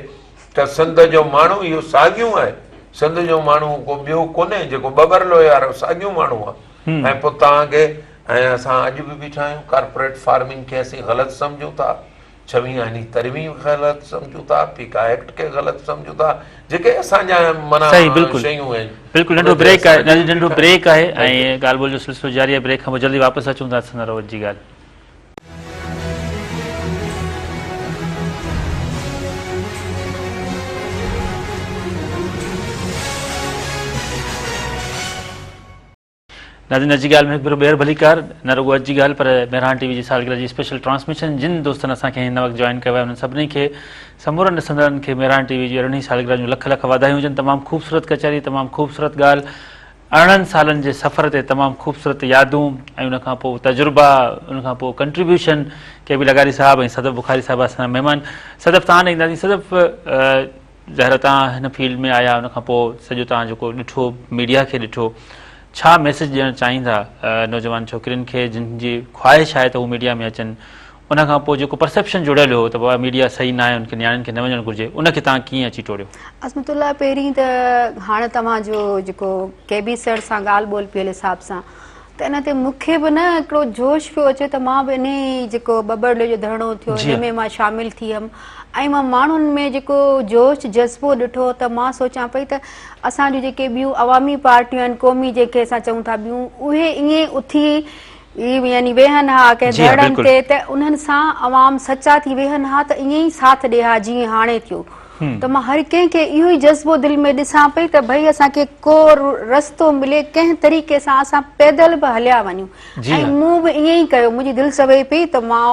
त सिंध जो माण्हू इहो साॻियूं आहे। सिंध जो माण्हू को ॿियो कोन्हे जेको बबर लोहे वारो, साॻियूं माण्हू आहे। ऐं पोइ तव्हांखे, ऐं असां अॼु बि बीठा आहियूं, कारपोरेट फार्मिंग खे असीं ग़लति सम्झूं था। छवीं यानी तरवीं ग़लति सम्झूं था, पीका एक्ट खे ग़लति सम्झूं था, जेके असांजा माना सही, बिल्कुलु शयूं आहिनि। बिल्कुलु नंढो ब्रेक आहे, नंढो ब्रेक आहे ऐं ॻाल्हि ॿोल जो सिलसिलो जारी आहे। ब्रेक खां पोइ जल्दी वापसि अचूं था संदर रोज़ जी ॻाल्हि। नाज़रीन अॼु जी ॻाल्हि में हिकु भेरो ॿीहर भलीकार, न रुॻो अॼु जी ॻाल्हि पर मेहरान टीवी जी सालगिरह जी स्पेशल ट्रांसमिशन जिन दोस्तनि असांखे हिन वक़्तु जॉइन कयो आहे उन्हनि सभिनी खे समूरनि ॾिसंदड़नि खे मेहरान टीवी जी 18वीं सालगिरह जूं लख लख वाधायूं हुजनि। तमामु ख़ूबसूरत कचहरी, तमामु ख़ूबसूरत ॻाल्हि, 18 सालनि जे सफ़र ते तमामु ख़ूबसूरत यादूं ऐं उनखां पोइ तजुर्बा, उनखां पोइ कंट्रीब्यूशन के बि लगारी साहब ऐं सदफ़ बुखारी साहब असांजा महिमान। सदफ़ तव्हां ॾे ईंदासीं। सदफ़ ज़ाहिर तव्हां हिन फील्ड में आया, उनखां पोइ सॼो तव्हां जेको ॾिठो मीडिया खे ॾिठो, छा मैसेज ॾियणु चाहींदा नौजवान छोकिरियुनि खे जिन जी ख़्वाहिश आहे त हू मीडिया में अचनि, उनखां पोइ जेको परसेप्शन जुड़ियल हो त बाबा मीडिया सही न आहे, उनखे नियाणियुनि खे न वञणु घुरिजे, उनखे तव्हां कीअं अची टोड़ियो? अज़मतुल्ला, पहिरीं त हाणे तव्हांजो जेको केबी सर सां ॻाल्हि ॿोल पियल हिसाब सां त इन ते मूंखे बि न हिकिड़ो जोश पियो अचे त मां बि इन जेको बबरले जो धरणो थियो हिन में मां शामिलु थी हुयमि ऐं मां माण्हुनि में जेको जोश जज़्बो ॾिठो त मां सोचां पई त असांजूं जेके ॿियूं अवामी पार्टियूं आहिनि, क़ौमी जेके असां चऊं था ॿियूं, उहे ईअं उथी यानी वेहनि हा कंहिं धड़नि ते त उन्हनि सां अवाम सचा थी वेहनि हा त ईअं ई साथ ॾिए हा जीअं हाणे थियो। त मां हर कंहिंखे इहो ई जज़्बो दिलि में ॾिसां पई त भई असांखे को रस्तो मिले कंहिं तरीक़े सां असां पैदल बि हलिया वञूं ऐं मूं बि ईअं ई कयो। मुंहिंजी दिलि सवे पई त मां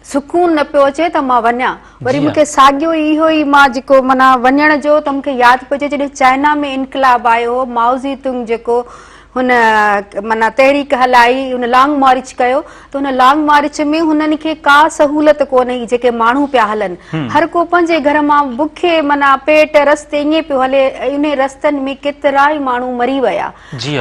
सुकून न पियो अचे त मां वञा, वरी मूंखे साॻियो इहो ई मां जेको माना वञण जो त मूंखे यादि पियो अचे जॾहिं चाइना में इनकलाब आयो हो, माओ ज़ेतुंग जेको हुन माना तहरीक हलाई, हुन लॉन्ग मार्च कयो त हुन लॉन्ग मार्च में हुननि खे का सहूलियत कोन हुई, जेके माण्हू पिया हलनि हर को पंहिंजे घर मां बुखे माना पेट रस्ते ईअं पियो हले, उन रस्तनि में केतिरा ई माण्हू मरी विया।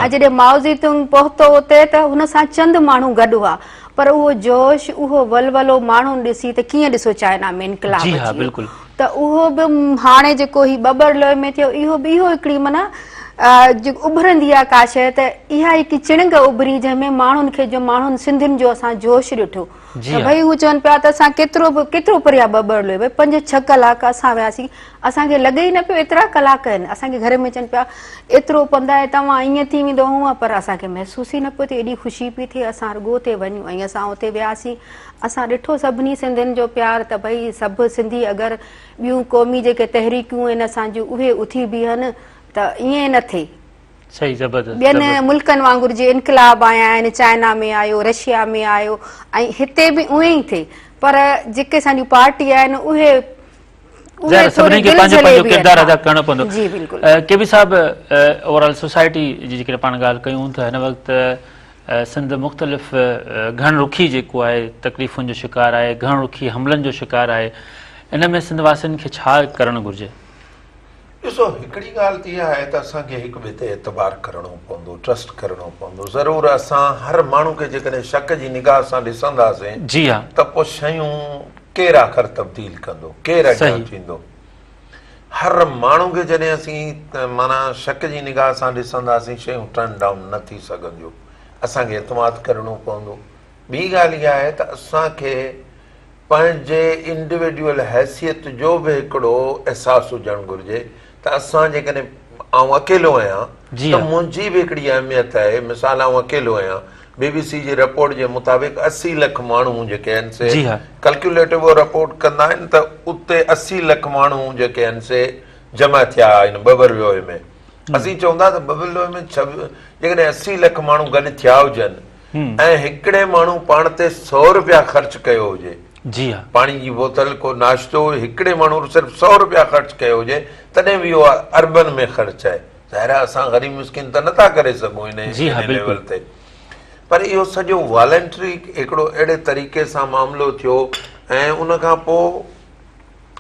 ऐं जॾहिं माओ ज़ेतुंग पहुतो उते त हुन सां चंद माण्हू गॾु हुआ, पर उहो जोश, उहो वलवलो माण्हुनि ॾिसी त कीअं ॾिसो चाइना में इनकलाब त उहो बि हाणे जेको ही बबरलोय में थियो, इहो बि इहो हिकिड़ी माना उभरंदी आहे का शइ त इहा हिकु चिणग उभरी जंहिंमें माण्हुनि खे जो माण्हुनि सिंधियुनि जो असां जोश ॾिठो त भई हू चवनि पिया त असां केतिरो परियां बबरलोय, भई 5-6 कलाक असां वियासीं, असांखे लॻे ई न पियो एतिरा कलाक आहिनि। असांखे घर में चवनि पिया एतिरो पंधु आहे, तव्हां ईअं थी वेंदो हूअं, पर असांखे महसूस ई न पियो थिए, एॾी ख़ुशी पई थिए असां रुॻो ते वञूं। ऐं असां उते वियासीं, असां ॾिठो सभिनी सिंधियुनि जो प्यार त भई सभु सिंधी अगरि ॿियूं क़ौमी जेके तहरीकूं आहिनि असांजूं उहे उथी बीहनि त ईअं न थिए। सही, ज़बरदस्त। ॿियनि मुल्कनि वांगुरु जीअं इनकलाब आया आहिनि, चाइना में आयो, रशिया में आयो, ऐं हिते बि उहे ई थिए, पर जेके असांजूं पार्टी आहिनि उहे सभिनी खे पंहिंजो पंहिंजो किरदारु अदा करणो पवंदो। जी बिल्कुलु। केबी साहब, ओवरऑल सोसाइटी जी जेकॾहिं पाण ॻाल्हि कयूं त हिन वक़्तु सिंध मुख़्तलिफ़ घण रुखी जेको आहे तकलीफ़ुनि जो शिकार आहे, घण रुखी हमलनि जो शिकार आहे, इन में सिंध वासियुनि खे छा करणु घुरिजे? ॾिसो, हिकिड़ी ॻाल्हि त इहा आहे त असांखे हिक ॿिए ते एतबार करणो पवंदो, ट्रस्ट करणो पवंदो। ज़रूरु असां हर माण्हू खे जेकॾहिं शक जी निगाह सां ॾिसंदासीं जी हा त पोइ शयूं केरु आख़िर तब्दील कंदो, केरु अॻियां थींदो। हर माण्हू खे जॾहिं असीं माना शक जी निगाह सां ॾिसंदासीं शयूं टर्न डाउन न थी सघंदियूं, असांखे एतमाद करणो पवंदो। ॿी ॻाल्हि इहा आहे त असांखे पंहिंजे इंडिविजुअल हैसियत जो बि हिकिड़ो अहसासु हुजणु घुरिजे त असां जेकॾहिं आउं अकेलो आहियां त मुंहिंजी बि हिकिड़ी अहमियत आहे। मिसाल, आउं अकेलो आहियां, BBC जी रिपोर्ट जे मुताबिक़ 80 लख माण्हू जेके आहिनि से कैलकुलेटिव रिपोर्ट कंदा आहिनि त उते 80 लख माण्हू जेके आहिनि से जमा थिया आहिनि बबरलोय में। असीं चवंदा त बबरलोय में जेकॾहिं 80 लख माण्हू गॾु थिया हुजनि ऐं हिकिड़े माण्हू पाण ते 100 रुपया ख़र्च कयो हुजे, जी हा, पाणी जी बोतल को नाश्तो हिकिड़े माण्हू सिर्फ़ु 100 रुपया ख़र्च कयो हुजे, तॾहिं बि इहो अर्बन में ख़र्च आहे। ज़ाहिर आहे असां ग़रीब मिस्किन त नथा करे सघूं इन लेवल ते, पर इहो सॼो वॉलंटरी हिकिड़ो अहिड़े तरीक़े सां मामिलो थियो। ऐं उन खां पोइ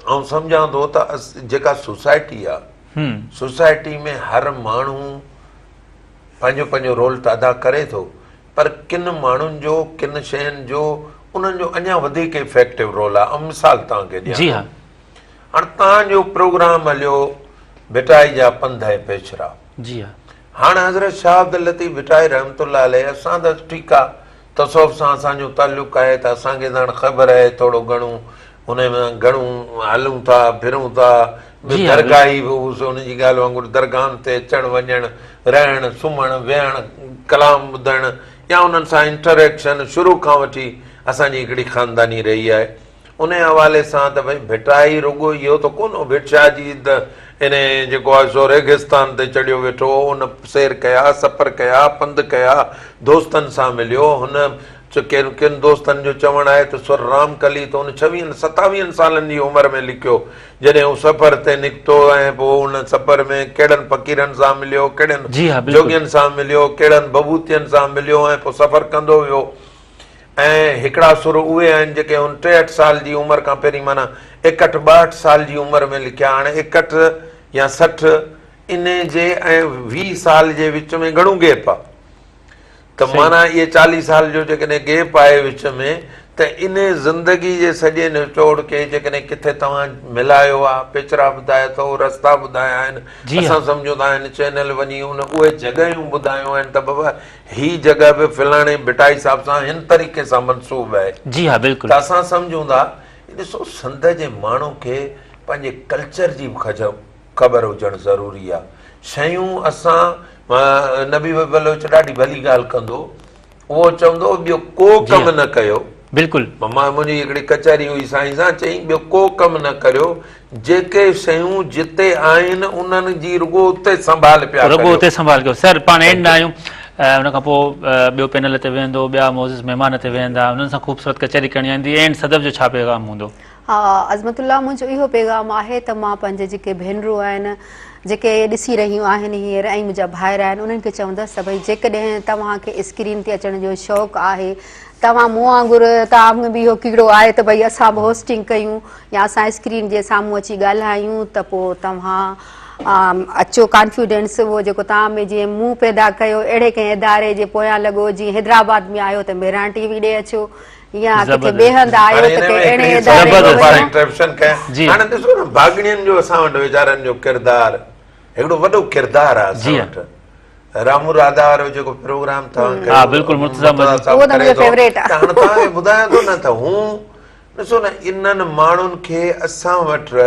आउं सम्झां थो त जेका सोसाइटी आहे, सोसाइटी में हर माण्हू पंहिंजो पंहिंजो रोल त अदा करे थो, पर किन माण्हुनि जो, किन शयुनि जो उन्हनि जो अञा वधीक इफेक्टिव रोल आहे। ऐं मिसाल तव्हांखे ॾियां, हाणे तव्हांजो प्रोग्राम हलियो भिटाई जा पंध ऐं पेचरा, जी हा, हाणे हज़रत शाह अब्दुल लतीफ़ भिटाई रहमतुल्लाह अलैह, असां त ठीकु आहे तसौफ़ सां असांजो ताल्लुक़ आहे त असांखे त हाणे ख़बर आहे थोरो घणो उन में घणो हलूं था फिरूं था जी हाँ, दरगाही बि उनजी ॻाल्हि वांगुरु दरगाहनि ते अचणु वञणु रहणु सुम्हणु वेहणु कलाम ॿुधणु या उन्हनि सां इंटरेक्शन शुरू खां वठी असांजी हिकिड़ी ख़ानदानी रही आहे। उन हवाले सां त भई भिटाई रुॻो इहो त कोन हो भिक्षा जी त इन जेको आहे सो रेगिस्तान ते चढ़ियो वेठो उन सैर कया सफ़र कया पंधु कया दोस्तनि सां मिलियो हुन किन दोस्तनि जो चवणु आहे त सुर राम कली त उन 26-27 सालनि जी उमिरि में लिखियो जॾहिं हू सफ़र ते निकितो ऐं पोइ उन सफ़र में कहिड़नि फ़क़ीरनि सां मिलियो जी हाँ, कहिड़नि बिल्कुलु। जोगियुनि सां मिलियो कहिड़नि बबूतियुनि सां मिलियो ऐं पोइ सफ़र कंदो वियो। ऐं हिकिड़ा सुर उहे आहिनि जेके हुन 63 साल जी उमिरि खां पहिरीं माना 61-62 साल जी उमिरि में लिखिया। हाणे 61 या 60 इन जे ऐं 20 साल जे विच में घणो गैप आहे त माना इहे 40 साल जो जेकॾहिं गैप आहे विच में त इन ज़िंदगी जे सॼे निचोड़ खे जेकॾहिं किथे तव्हां मिलायो आहे पिचरा ॿुधाया अथव रस्ता ॿुधाया आहिनि असां सम्झूं था हिन चैनल वञी उहे जॻहियूं ॿुधायूं आहिनि त बाबा हीअ जॻह बि फलाणे भिटाई साहिब सां हिन तरीक़े सां मनसूब आहे। जी हाँ, त बिल्कुलु। असां सम्झूं था ॾिसो संत जे माण्हू खे पंहिंजे कल्चर जी बि ख़बर हुजणु ज़रूरी आहे। शयूं असां नबी बलोच ॾाढी भली ॻाल्हि कंदो उहो चवंदो ॿियो को कमु न कयो बिल्कुलु। मां मुंहिंजी हिकिड़ी कचहरी हुई साईं सां चई ॿियो को कमु न करियो जेके शयूं जिते आहिनि उन्हनि जी रुॻो उते संभाल पिया रुॻो उते संभाल कयो। सर पाण एंड आहियूं उन खां पोइ ॿियो पैनल ते वेहंदो ॿिया मोज़िज़ महिमान ते वेहंदा उन्हनि सां ख़ूबसूरत कचहरी करणी ईंदी एंड सदफ़ जो छा पैगाम हूंदो? हा अज़मतुल्ला मुंहिंजो इहो पैगाम आहे त मां पंहिंजे जेके भेनरूं आहिनि जेके ॾिसी रहियूं आहिनि हींअर ऐं मुंहिंजा भाइर आहिनि उन्हनि खे चवंदसि त भई जेकॾहिं तव्हांखे स्क्रीन ते अचण जो शौक़ु आहे तव्हां मूं वांगुरु तव्हां में बि इहो कीड़ो आहे त भई असां बि होस्टिंग कयूं या असां स्क्रीन जे साम्हूं अची ॻाल्हायूं त पोइ तव्हां अचो कॉन्फिडेंस उहो जेको तव्हां में जीअं मुंहुं पैदा कयो अहिड़े कंहिं इदारे जे पोयां लॻो जीअं हैदराबाद में आयो त मेहरान टीवी ॾे अचो या किथे ॿिए हंधि आयो त कंहिं अहिड़े इदारे में वञो। हाणे ॾिसो न भाॻड़ियुनि जो असां वटि वीचारनि जो किरदारु हिकिड़ो वॾो किरदारु आहे असां वटि। रामू राधा वारो जेको प्रोग्राम हा बिल्कुलु मुर्तज़ा उहो त मुंहिंजो फेवरेट आहे। हाणे तव्हांखे ॿुधायां थो न त हूं ॾिसो न इन्हनि माण्हुनि खे असां वटि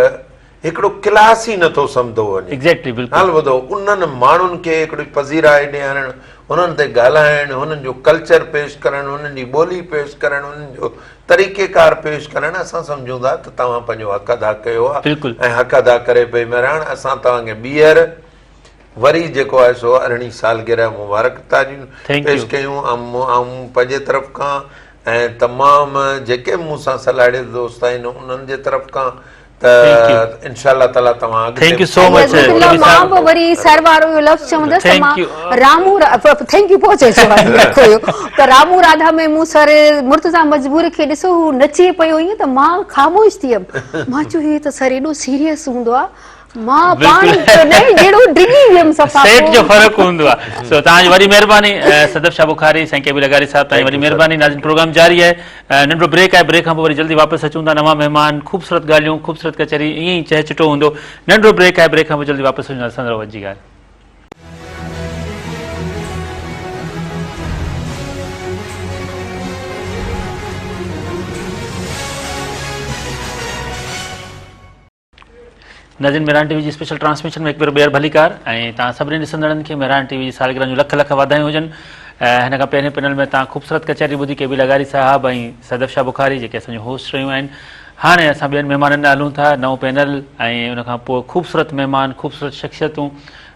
हिकिड़ो क्लास ई नथो सम्झो वञे। एग्जैक्टली बिल्कुलु। हाल ॿुधो उन्हनि माण्हुनि खे हिकिड़ी पज़ीराई ॾियणु हुननि ते ॻाल्हाइणु हुननि जो कल्चर पेश करणु हुननि जी ॿोली पेश करणु हुननि जो तरीक़ेकार पेश करणु असां सम्झूं था त तव्हां पंहिंजो हक़ अदा कयो आहे ऐं हक़ अदा करे पई महिराण असां तव्हांखे ॿीहर वरी जेको आहे सो 18 सालगिरह मुबारक तारियूं पेश कयूं ऐं पंहिंजे तरफ़ खां ऐं तमामु जेके मूं सां सलाहियल दोस्त आहिनि उन्हनि जे तरफ़ खां त इंशाअल्लाह ताला तव्हां थैंक यू सो मच। मां बि वरी सर वारो इहो लफ़्ज़ चवंदसि त मां रामू थैंक यू पहुचे त रामू राधा में मूं सर मुर्तज़ा मजबूर खे ॾिसो हू नचे पियो ईअं त मां ख़ामोश थी वियमि। मां चयो हीअ त सर एॾो सीरियस हूंदो आहे मां पाण जहिड़ो डिगी वियमि सफ़ा सेट जो फ़र्क़ु हूंदो आहे। सो तव्हांजी वॾी महिरबानी सदफ़ शाह बुखारी साईं केबी लगारी साहब तव्हांजी वॾी महिरबानी। नाज़रीन प्रोग्राम जारी आहे नंढो ब्रेक आहे ब्रेक खां पोइ वरी जल्दी वापसि अचूं था नवां महिमान ख़ूबसूरत ॻाल्हियूं ख़ूबसूरत कचहरी ईअं ई चहचटो हूंदो। नंढो ब्रेक आहे ब्रेक खां पोइ जल्दी वापसि अचूं था संदर वधी ॻाल्हि। नाज़रीन मेहरान टीवी जी स्पेशल ट्रांसमिशन में हिकु भेरो ॿीहर भलीकार ऐं तव्हां सभिनी ॾिसंदड़नि खे मेहरान टीवी जी सालगिरह जूं लख लख वाधायूं हुजनि। हिन खां पहिरें पैनल में तव्हां ख़ूबसूरत कचहरी ॿुधी केबी लगारी साहब ऐं सदफ़ शाह बुखारी जेके असांजो होस्ट रहियूं आहिनि। हाणे असां ॿियनि महिमाननि ॾांहुं हलूं था नओं पैनल ऐं उन खां पोइ ख़ूबसूरत महिमान ख़ूबसूरत शख़्सियतूं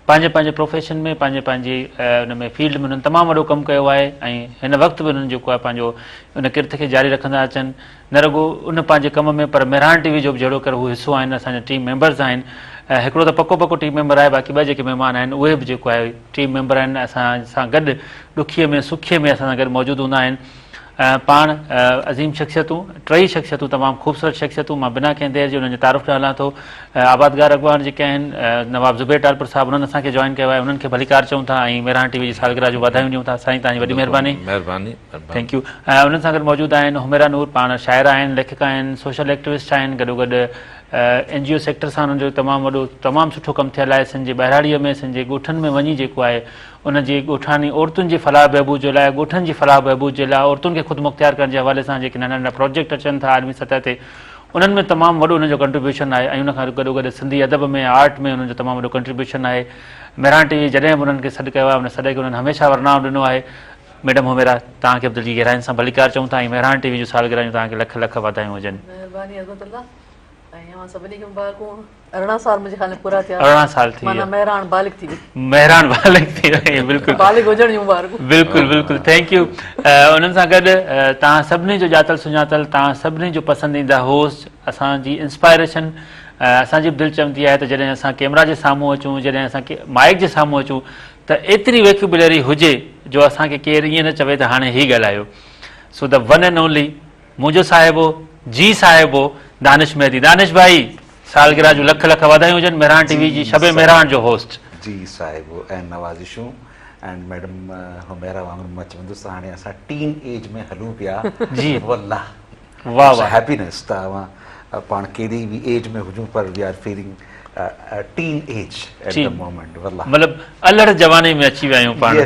पंहिंजे पंहिंजे प्रोफेशन में पंहिंजे पंहिंजी उन में फील्ड में उन्हनि तमामु वॾो कमु कयो आहे ऐं हिन वक़्तु बि उन्हनि जेको आहे पंहिंजो उन किर्त खे जारी रखंदा अचनि न रुॻो उन पंहिंजे कम में पर मेहरान टीवी जो बि जहिड़ो करे हू हिसो आहिनि असांजा टीम मेंबर्स आहिनि। हिकिड़ो त पको टीम मेंबर आहे बाक़ी ॿ जेके महिमान आहिनि उहे बि जेको आहे टीम मेंबर आहिनि असां सां गॾु ॾुखीअ में सुखीअ में असां सां गॾु मौजूदु हूंदा आहिनि। पाण अज़ीम शख़्सियतूं टई शख़्सियतूं तमामु ख़ूबसूरत शख़्सियतूं मां बिना कंहिं देरि जे उन्हनि जे तारुफ़ हलां थो। आबादगार अॻवान जेके आहिनि नवाब ज़ुबैर टालपुर साहब उन्हनि असांखे जॉइन कयो आहे उन्हनि खे भलीकार चऊं था ऐं मेहरान टीवी जी सालगिरह जूं वाधायूं ॾियूं था। साईं तव्हांजी वॾी महिरबानी थैंक यू। उन्हनि सां गॾु मौजूदु आहिनि हुमेरा नूर पाण शाइर आहिनि लेखिका आहिनि सोशल एक्टिविस्ट आहिनि गॾोगॾु NGO सेक्टर सां उन्हनि जो तमामु सुठो कमु थियल आहे। सिंध जी बहिराड़ीअ में सिंध जे ॻोठनि में वञी जेको आहे उनजी ॻोठानी औरतुनि जी फलाह बहबूद जे लाइ ॻोठनि जी फलाह बहबूद जे लाइ औरतुनि खे ख़ुदि मुख़्तियार करण जे हवाले सां जेके नंढा नंढा प्रोजेक्ट अचनि था आलमी सतह ते उन्हनि में तमामु वॾो उनजो कंट्रीब्यूशन आहे ऐं उनखां गॾो गॾु सिंधी अदब में आर्ट में उन्हनि जो तमामु वॾो कंट्रीब्यूशन आहे। मेहरान टीवी जॾहिं बि उन्हनि खे सॾु कयो आहे उन सॾ खे उन्हनि हमेशह वरनाव ॾिनो आहे। मैडम हुमेरा, तव्हांखे बि दिलि जी गहराइनि सां भलीकार चऊं था ऐं मेहरान टीवी जूं सालगिरह जूं तव्हांखे लख लख वाधायूं हुजनि। महिरबानी अज़मतुल्ला ऐं अवां सभिनी खे मुबारकूं। 18 साल मुंहिंजे ख़्याल में पूरा थिया। 18 साल थी माना मेहरान बालिग थी वई। मेहरान बालिग थी वई, बिल्कुलु बालिग हुजण जूं मुबारकूं। बिल्कुलु बिल्कुलु, थैंक यू। उन्हनि सां गॾु तव्हां सभिनी जो ॼातल सुञातल, तव्हां सभिनी जो पसंदीदा होस्ट, असांजी इंस्पायरेशन, असांजी बि दिलि चवंदी आहे त जॾहिं असां कैमरा जे साम्हूं अचूं, जॾहिं असां माइक जे साम्हूं अचूं त एतिरी वेक्यूबुलरी हुजे जो असांखे केरु ईअं न चवे त हाणे ई ॻाल्हायो। So the one and only मुंहिंजो साहिबो, जी साहिबो, दानिश मेहदी। दानिश भाई, सालगिरह जूं लख लख वाधायूं हुजनि। मेहरान टीवी जी शबे मेहरान जो होस्ट। जी साहिबो ऐं नवाज़िशूं एंड मैडम हुमेरा वांगुरु मां चवंदुसि हाणे असां टीन एज में हलूं पिया। जी वल्लाह, वाह वाह, हैप्पीनेस। तव्हां पाण कहिड़ी बि एज में हुजूं पर we are feeling teen age at the moment. वल्लाह, मतिलबु अलड़ जवानी में अची विया आहियूं पाण।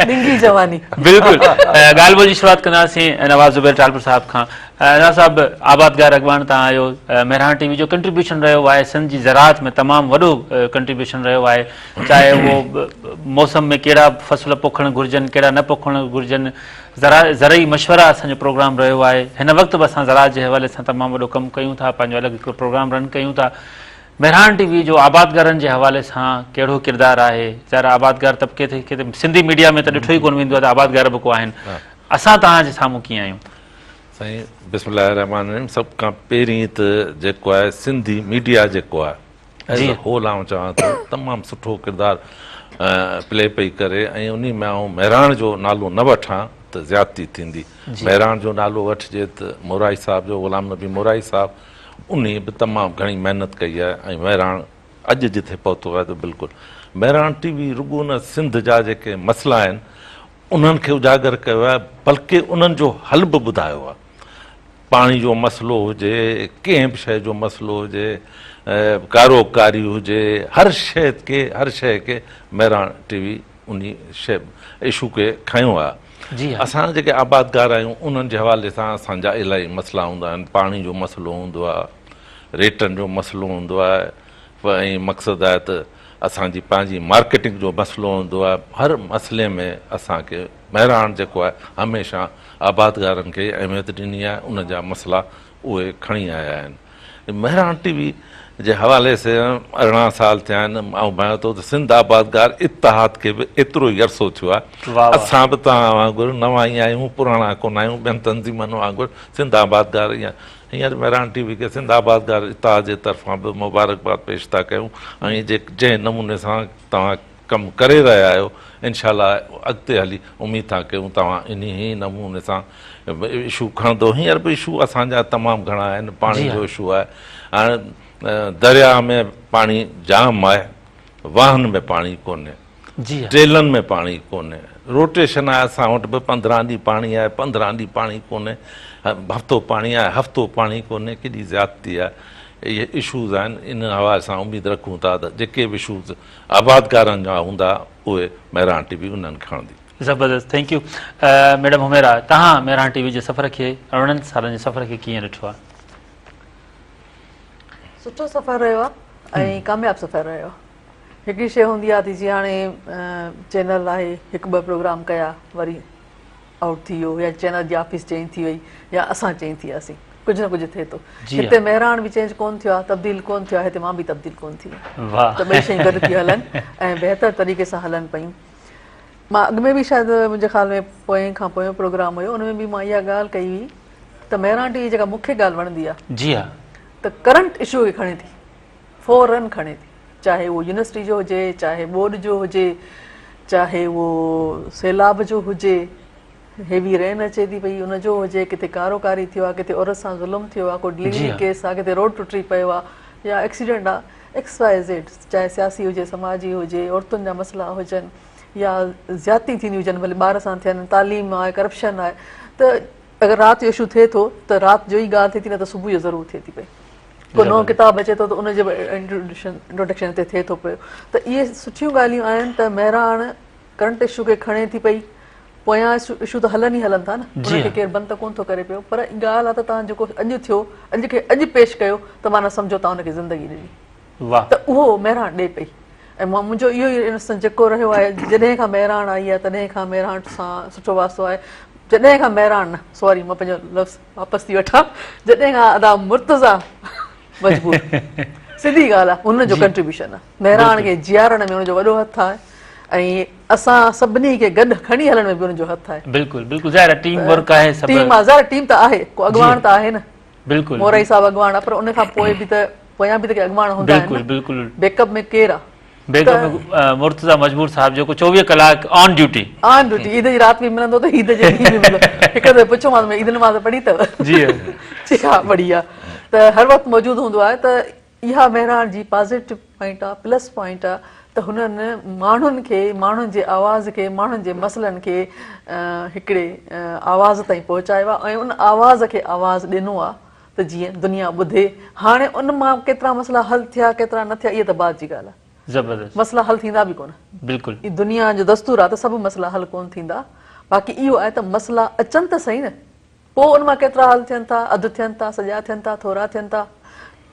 डिंगी जवानी। बिल्कुलु। ॻाल्हि ॿोल जी शुरूआत कंदासीं नवाज़ ज़ुबैर टालपुर साहिब खां। नवाज़ साहिब, आबादगार अॻवान तव्हां आहियो। मेहरान टीवी जो कंट्रीब्यूशन रहियो आहे सिंध जी ज़राअत में, तमामु वॾो कंट्रीब्यूशन रहियो आहे। चाहे उहो मौसम में कहिड़ा फसल पोखणु घुरिजनि, कहिड़ा न पोखणु घुरिजनि, ज़रई मशवरा असांजो प्रोग्राम रहियो आहे। हिन वक़्तु बि असां ज़राअत जे हवाले सां तमामु वॾो कमु कयूं था, पंहिंजो अलॻि हिकिड़ो प्रोग्राम रन कयूं था। मेहरान टीवी जो आबादगारनि जे हवाले सां कहिड़ो किरदारु आहे? ज़रा आबादगार तबिके ते किथे सिंधी मीडिया में त ॾिठो ई कोन वेंदो आहे त आबादगार बि को आहिनि। असां तव्हांजे साम्हूं कीअं आहियूं? साईं बिस्मिल्लाह रहमान रहीम। सभु खां पहिरीं त जेको आहे सिंधी मीडिया जेको आहे एज़ अ होल आउं चवां थो तमामु सुठो किरदारु प्ले पई करे ऐं उन में आउं मेहरान जो नालो न वठां त ज़्यादती थींदी। मेहरान जो नालो वठिजे त मोराई साहिब जो, ग़ुलाम नबी मोराई साहिब, उन बि तमामु घणी महिनत कई आहे ऐं मेहरान अॼु जिथे पहुतो आहे त बिल्कुलु मेहरान टीवी रुॻो न सिंध जा जेके मसइला आहिनि उन्हनि खे उजागर कयो आहे, बल्कि उन्हनि जो हल बि ॿुधायो आहे। पाणी जो मसइलो हुजे, कंहिं बि शइ जो मसइलो हुजे, कारोबारी हुजे, हर शइ खे मेहरान टीवी उन शइ इशू खे खयो आहे। असां जेके आबादगार आहियूं उन्हनि जे हवाले सां असांजा इलाही मसइला हूंदा आहिनि। पाणी जो मसइलो हूंदो आहे, रेटनि जो मसइलो हूंदो आहे, ऐं मक़सदु आहे त असांजी पंहिंजी मार्केटिंग जो मसइलो हूंदो आहे। हर मसइले में असांखे मेहरान जेको आहे हमेशह आबादगारनि खे अहमियत ॾिनी आहे, उन जा मसइला उहे खणी आया आहिनि। मेहरान टीवी जे हवाले सां 18 साल थिया आहिनि। ऐं भाई थो त सिंध आबादगार इतिहाद खे बि एतिरो ई अरसो थियो आहे। असां बि तव्हां वांगुरु नवां ई आहियूं, पुराणा कोन आहियूं। ॿियनि तंज़ीमनि वांगुरु सिंध आबादगार ईअं हींअर मेहरान टीवी खे सिंध आबादगार इतिहाद जे तरफ़ां बि मुबारकबाद पेश था कयूं। ऐं जंहिं नमूने सां तव्हां कमु करे रहिया आहियो इंशाल्लाह अॻिते हली उमेद था कयूं तव्हां इन ई नमूने सां इशू खणंदो। हींअर बि इशू असांजा तमामु घणा आहिनि। पाणी जो इशू आहे, हाणे दरिया में पाणी जाम आहे, वाहन में पाणी कोन्हे, ट्रेलनि में पाणी कोन्हे, रोटेशन आहे असां वटि बि 15 ॾींहं पाणी आहे, 15 ॾींहं पाणी कोन्हे, हफ़्तो पाणी आहे, हफ़्तो पाणी कोन्हे। केॾी ज़्यादती आहे। इहे इशूज़ आहिनि। इन हवाले सां उमेद रखूं था त जेके बि इशूज़ आबादगारनि जा हूंदा उहे मेहरान टीवी उन्हनि खणंदी। ज़बरदस्त, थैंक यू। मैडम हुमेरा, तव्हां मेहरान टीवी जे सफ़र खे 18 सालनि जे सफ़र खे कीअं ॾिठो आहे? सुठो सफ़र रहियो आहे ऐं कामयाबु सफ़र रहियो आहे। हिकिड़ी शइ हूंदी आहे जीअं हाणे चैनल आहे, हिकु ॿ प्रोग्राम कया वरी आउट थी वियो, या चैनल जी ऑफिस चेंज थी वई, या असां चेंज थी वियासीं, कुझु न कुझु थिए थो। हिते मेहरान बि चेंज कोन थियो आहे, तब्दील कोन थियो आहे, हिते मां बि तब्दील कोन थी आहियां। त ॿई शयूं गॾु थी हलनि ऐं बहितर तरीक़े सां हलनि पयूं। मां अॻु में बि शायदि मुंहिंजे ख़्याल में पोएं खां पोयों प्रोग्राम हुयो, उन में बि मां इहा ॻाल्हि कई हुई त मेहरान टीवी जेका मूंखे ॻाल्हि वणंदी आहे, जी हा, त करंट इशू खे खणे थी, फौरन खणे थी। चाहे उहो यूनिवर्सिटी जो हुजे, चाहे बोर्ड जो हुजे, चाहे उहो सैलाब जो हुजे, हेवी रेन अचे थी पई उनजो हुजे, किथे कारोकारी थियो आहे, किथे औरत सां ज़ुल्म थियो आहे, को डिलीवरी केस आहे, किथे रोड टुटी पियो आहे, या एक्सीडेंट आहे, XYZ, चाहे सियासी हुजे, समाजी हुजे, औरतुनि जा मसइला हुजनि, या ज़्यादती थींदी हुजनि, भले ॿार सां थियनि, तालीम आहे, करप्शन आहे, त अगरि राति जो इशू थिए थो त राति जो ई ॻाल्हि थिए थी, न त सुबुह जो ज़रूरु थिए थी पई। को नओं किताबु अचे थो त उनजे इंट्रोडक्शन ते थिए थो पियो। त इहे सुठियूं ॻाल्हियूं आहिनि त मेहरान करंट इशू खे खणे थी पई, पोयां इशू त हलनि ई हलनि था न, जी उनखे हाँ। केरु बंदि त कोन थो करे पियो, पर ॻाल्हि आहे त तव्हां जेको अॼु थियो, अॼु पेश कयो त माना सम्झो तव्हां हुनखे ज़िंदगी ॾिनी, वाह त उहो महिराण ॾे पई। ऐं मां मुंहिंजो इहो ई इन सां जेको रहियो आहे, जॾहिं खां महिराण आई आहे तॾहिं खां महिराण सां सुठो वास्तो आहे। जॾहिं खां महिराण न, सॉरी मां पंहिंजो लफ़्ज़ वापसि थी वठां, जॾहिं खां अदा मुर्तज़ा मजबूर, सिधी ॻाल्हि आहे, हुनजो कंट्रीब्यूशन आहे। महिराण खे जीआरण में हुनजो वॾो हथु आहे ऐं असां सभिनी खे गॾु खणी हलण में बि हुनजो हथु आहे। बिल्कुलु बिल्कुलु ज़ाहिर आहे टीम वर्क आहे सभु टीम आहे, टीम त आहे, को अॻवान त आहे न, बिल्कुलु मोरई साहब अॻवान आहे, पर उन खां पोइ बि त पोयां बि त अॻवान हूंदा आहिनि बिल्कुलु न। बिल्कुलु बैकअप में केरु आहे? बेगम मुर्तज़ा मजबूर साहब जेको 24 कलाक on duty. On duty, Eid जी राति बि मिलंदो त ईद जे ॾींहुं बि मिलंदो। हिकु दफ़े पुछोमांसि ईद नमाज़ पढ़ी अथव? जी ठीकु आहे, बढ़िया। त हर वक़्तु मौजूदु हूंदो आहे। त इहा महिराण जी पॉज़िटिव पॉइंट आहे, प्लस पॉइंट आहे त हुननि माण्हुनि खे, माण्हुनि जे आवाज़ खे, माण्हुनि जे मसइलनि खे हिकिड़े आवाज़ ताईं पहुचायो आहे ऐं उन आवाज़ खे आवाज़ ॾिनो आहे त जीअं दुनिया ॿुधे। हाणे उन मां केतिरा मसइला हल थिया, केतिरा न थिया, इहा त बात जी ॻाल्हि आहे। ज़बरदस्त मसइला हल थींदा बि कोन, बिल्कुलु ई दुनिया जो दस्तूर आहे त सभु मसइला हल कोन थींदा। बाक़ी इहो आहे त मसइला अचनि त सही न, पोइ उन मां केतिरा हल थियनि था, अधु थियनि था, सॼा थियनि था, थोरा थियनि था,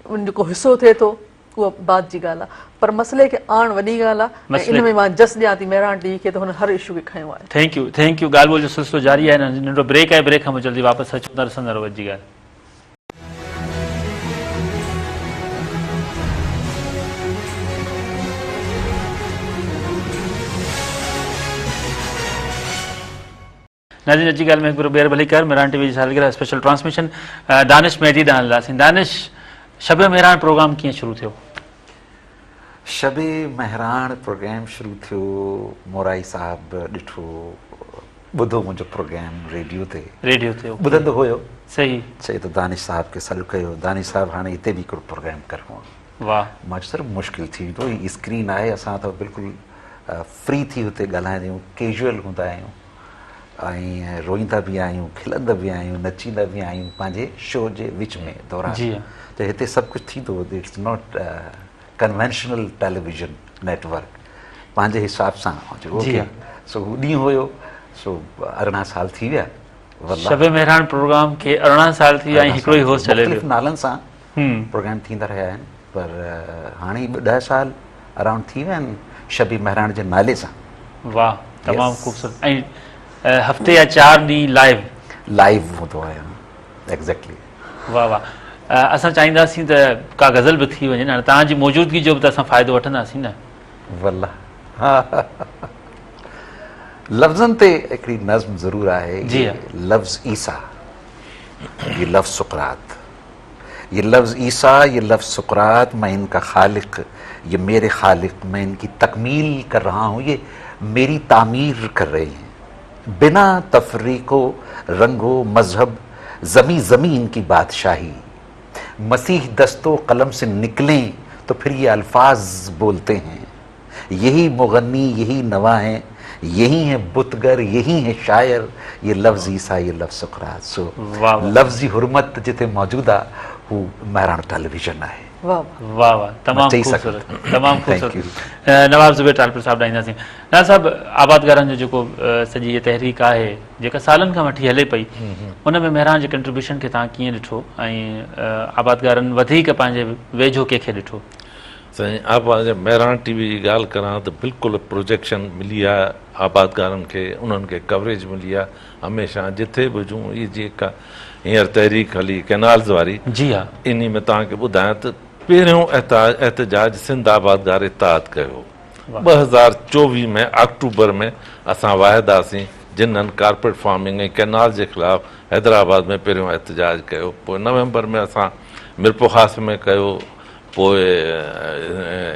उन जेको हिसो थिए थो उहा बात जी ॻाल्हि आहे। पर मसइले खे आणणु वॾी ॻाल्हि आहे ऐं इन में मां जस ॾियां थी महिराण टी खे त हुन हर इशू खे खयो आहे। थैंक यू ॻाल्हि ॿोल जो सिलसिलो जारी आहे। नंढो ब्रेक आहे, ब्रेक खां पोइ जल्दी वापसि अचूं था, ॾिसंदा रहो जी ॻाल्हि। नाज़रीन अची ॻाल्हि में हिकु ॿीहर भली कर महिराण टीवी जी सालगिरह स्पेशल ट्रांसमिशन दानिश मेहदी ॾांहुं हलंदासीं। दानिश, शब महिराण प्रोग्राम कीअं शुरू थियो? शब महिराण प्रोग्राम शुरू थियो, मोराई साहब ॾिठो, ॿुधो मुंहिंजो प्रोग्राम रेडियो ते, थियो ॿुधंदो हुयो, सही चई त दानिश साहब खे सॾु कयो, दानिश साहब हाणे हिते बि हिकिड़ो प्रोग्राम करिणो आहे। वाह मां चयो सर मुश्किल थी वेंदो, ही स्क्रीन आहे, असां त बिल्कुलु फ्री थी हुते ॻाल्हाईंदा आहियूं, कैजुअल हूंदा आहियूं ऐं रोईंदा बि आहियूं, खिलंदा बि आहियूं, नचींदा बि आहियूं पंहिंजे शो जे विच में दौरान। जी हाँ। त हिते सभु कुझु थींदो, it's not conventional television network, पंहिंजे हिसाब सां। जी हाँ। सो हू ॾींहुं हुयो, सो 18 साल थी विया। शब महिराण प्रोग्राम खे 18 साल थी विया ऐं हिकिड़ो ई होस्ट हले मुख़्तलिफ़ नालनि सां पियो। प्रोग्राम थींदा रहिया आहिनि, पर हाणे 10 साल अराउंड थी विया आहिनि शबी महिराण जे नाले सां। वाह, तमामु ख़ूबसूरत। ऐं हफ़्ते या 4 ॾींहं लाइव हूंदो आहे, एग्ज़ैक्टली। वाह वाह। असां चाहींदासीं त का गज़ल बि थी वञे, हाणे तव्हांजी मौजूदगी जो बि त असां फ़ाइदो वठंदासीं न। वल्ला हा, लफ़्ज़नि ते हिकिड़ी नज़्म ज़रूरु आहे। जी हाँ। लफ़्ज़ ईसा, ये लफ्ज़ सुक़रात, ये लफ्ज़ ईसा, ये लफ्ज़ सुक़रात, मैं इनका खालिक, ये मेरे खालिक, मैं इनकी तकमील कर रहा हूँ, ये मेरी तामीर कर रहे हैं। बिना तफरीको रंगो मजहब, ज़मी ज़मी इनकी बादशाही, मसीह दस्तो कलम से निकलें तो फिर ये अल्फाज बोलते हैं। यही मुगन्नी, यही नवा है, यही है बुतगर, यही है शायर, ये लफ्ज़ ईसा, ये लफ्ज़ सुक़रात। सो लफ्ज़ी हुर्मत जिते मौजूद आहे हू महिराण टेलीविजन आहे। वाह वाह, तमामु ख़ूबसूरत, तमामु ख़ूबसूरत। नवाब ज़ुबैर टालपुर साहब ॾींदासीं। नवाब साहब, आबादगारनि जो जेको सॼी इहा तहरीक आहे जेका सालनि खां वठी हले पई, उन में महिराण जे कंट्रीब्यूशन खे तव्हां कीअं ॾिठो ऐं आबादगारनि वधीक पंहिंजे वेझो कंहिंखे ॾिठो? साईं, आबाद महिराण टीवी जी ॻाल्हि करां त बिल्कुलु प्रोजेक्शन मिली आहे आबादगारनि खे, उन्हनि खे कवरेज मिली आहे हमेशह जिथे बि हुजूं। इहा जेका हींअर तहरीक हली कैनाल्स वारी, जी हा, इन में तव्हांखे ॿुधायां त पहिरियों एहतजाज सिंध आबादगार इताद कयो। 2024 में अक्टूबर में असां वाहिदासीं जिन्हनि कारपेट फार्मिंग ऐं कैनाल जे ख़िलाफ़ हैदराबाद में पहिरियों एहतजाज कयो। पोइ नवंबर में असां मिरपुखास में कयो, पोइ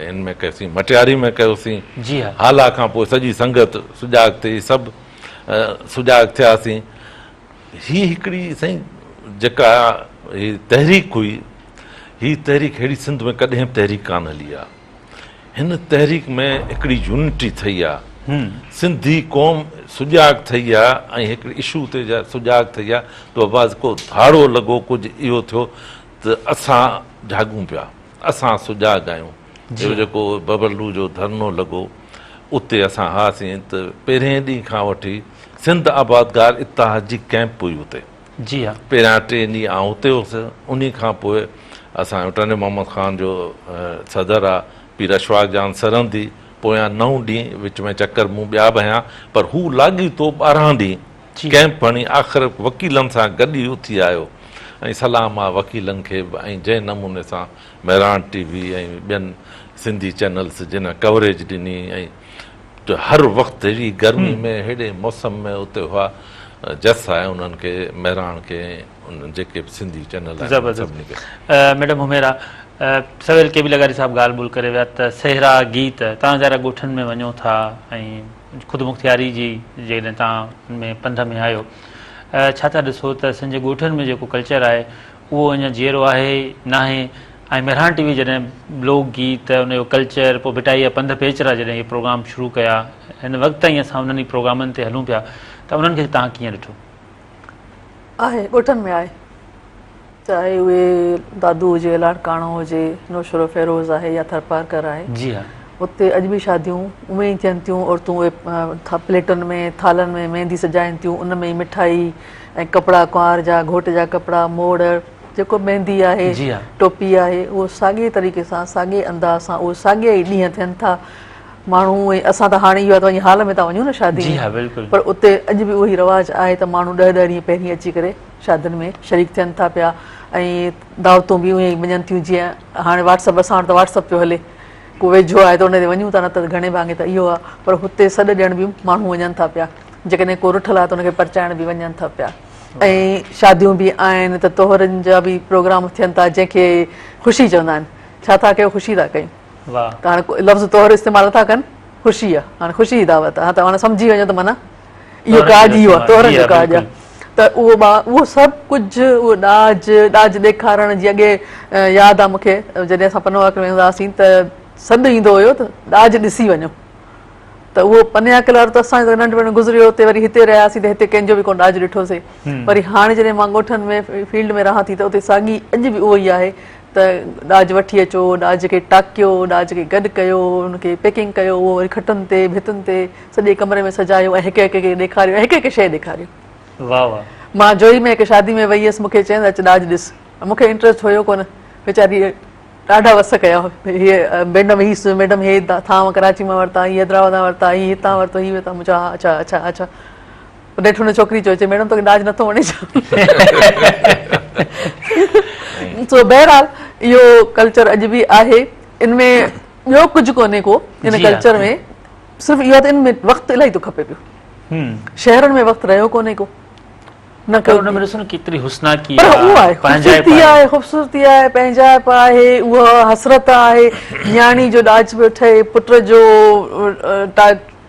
इन में कयोसीं, मटियारी में कयोसीं। जी हा, हाला खां पोइ सॼी संगत सुजाग थी, सभु सुजाग थियासीं। ही हिकिड़ी साईं जेका ही तहरीक हुई, ही तहरीक अहिड़ी सिंध में कॾहिं बि तहरीक कान हली आहे। हिन तहरीक में हिकिड़ी यूनिटी ठही आहे, सिंधी क़ौम सुजाग ठही आहे ऐं हिकिड़े इशू ते सुजाग ठही आहे। तो आवाज़ को धाड़ो लॻो, कुझु इहो थियो त असां जागूं पिया, असां सुजाग आहियूं। जेको बबलू जो धरनो लॻो, उते असां हुआसीं त पहिरें ॾींहं खां वठी सिंध आबादगार इतिहाद जी कैंप हुई उते। जी हा। पहिरियां 3 ॾींहं आउं उते हुउसि, उन खां पोइ असांजो टने मोहम्मद ख़ान जो सदर आहे पीर अशफाक जान सरहंदी, पोयां 9 ॾींहं विच में चकर मूं ॿिया बि आहियां, पर हू लाॻीतो 12 ॾींहं कैंप हणी आख़िर वकीलनि सां गॾु ई उथी आयो ऐं सलाम आहे वकीलनि खे बि। ऐं जंहिं नमूने सां मेहरान टीवी ऐं ॿियनि सिंधी चैनल्स जिन कवरेज ॾिनी ऐं हर वक़्तु अहिड़ी गर्मी में हेॾे मौसम में उते हुआ, जस आहे उन्हनि खे मेहरान खे उन जेके बि सिंधी चैनल सभिनी खे। मैडम हुमेरा सवेल के बि लगारी साहब ॻाल्हि ॿोल करे विया त सहरा गीत तव्हां जरा ॻोठनि में वञो था ऐं ख़ुदि मुख़्तियारी जी जॾहिं तव्हां में पंध में आहियो, छा था ॾिसो त असांजे ॻोठनि में जेको कल्चर आहे उहो अञा जीअरो आहे न आहे? ऐं मेहरान टीवी जॾहिं लोक गीत उनजो कल्चर पोइ भिटाई पंध पेचरा जॾहिं इहे प्रोग्राम शुरू कया, हिन वक़्त ताईं असां उन्हनि प्रोग्रामनि ते हलूं पिया, त उन्हनि खे तव्हां कीअं ॾिठो? आहे ॻोठनि में आहे, चाहे उहे दादू हुजे, लाड़काणो हुजे, नौशरो फेरोज़ आहे या थरपारकर आहे। जी हा। उते अॼु बि शादियूं उहे ई थियनि थियूं, औरतूं उहे प्लेटुनि में थालनि में मेहंदी सजाइनि थियूं, उन में ई मिठाई ऐं कपिड़ा कुंवार जा, घोट जा कपिड़ा, मोड़, जेको मेहंदी आहे, टोपी आहे, उहो साॻिए तरीक़े सां साॻिए अंदाज़ सां उहो साॻिए ई ॾींहं थियनि था। माण्हू असां त हाणे इहो आहे त वञी हाल में था वञूं न शादी में, पर उते अॼु बि उहो ई रवाजु आहे त माण्हू 10-10 ॾींहं पहिरीं अची करे शादियुनि में शरीक थियनि था पिया ऐं दावतूं बि उहे ई वञनि थियूं। जीअं हाणे व्हाट्सअप, असां वटि त व्हाट्सअप पियो हले, को वेझो आहे त उन ते वञूं था, न त घणे भाङे त इहो आहे, पर हुते सॾु ॾियण बि माण्हू वञनि था पिया, जेकॾहिं को रुठल आहे त उनखे परचाइण बि वञनि था पिया। ऐं शादियूं बि आहिनि त तोहरनि जा बि प्रोग्राम थियनि था जंहिंखे ख़ुशी चवंदा आहिनि। छा था कयो? ख़ुशी था कयूं। त हाणे लफ़्ज़ तोहर इस्तेमालु था कनि, ख़ुशी आहे, हाणे ख़ुशी जी दावत आहे, हा त हाणे सम्झी वञो त माना इहो काज इहो आहे, तोहरनि जो काज आहे। त उहो सभु कुझु उहो ॾाज ॾेखारण जी अॻे यादि आहे मूंखे, जॾहिं असां पनवाक में हूंदा हुआसीं त सॾु ईंदो हुयो त ॾाज ॾिसी वञो, त उहो पनवाक वारो त असांजो नंढपण गुज़रियो, हुते वरी हिते रहियासीं त हिते कंहिंजो बि कोन ॾाज ॾिठोसीं। वरी हाणे जॾहिं मां ॻोठनि में फील्ड में रहां थी त उते साॻी अॼु बि उहो ई आहे त ॾाज वठी अचो, ॾाज खे टाकियो, ॾाज खे गॾु कयो, उनखे पैकिंग कयो, उहो वरी खटनि ते भितुनि ते सॼे कमरे में सजायो ऐं हिकु हिकु खे ॾेखारियो, हिकु हिकु शइ ॾेखारियो। वाह वाह। मां जोई में हिकु शादी में वई हुअसि, मूंखे चवंदा अचु ॾाज ॾिस, मूंखे इंट्रस्ट हुयो कोन, वेचारी ॾाढा वस कया, हीअ मैडम हीअ मैडम हे थांव कराची मां वरिता, हीअ हैदराबाद मां वरिता, हीअ हितां वरितो, हीअ हितां। मुंहिंजो हा अच्छा अच्छा अच्छा। ॾेठि हुन छोकिरी चयो, मैडम तोखे ॾाज नथो वणे छा? सो बहरहाल इहो कल्चर अॼु बि आहे, इनमें ॿियो कुझु कोन्हे को इन कल्चर में, सिर्फ़ु इहो आहे त इनमें वक़्तु इलाही थो खपे पियो, शहरनि में वक़्तु रहियो कोन्हे को, न ख़ूबसूरती आहे, पंहिंजाइप आहे, उहा हसरत आहे, न्याणी जो ॾाज पियो ठहे, पुट जो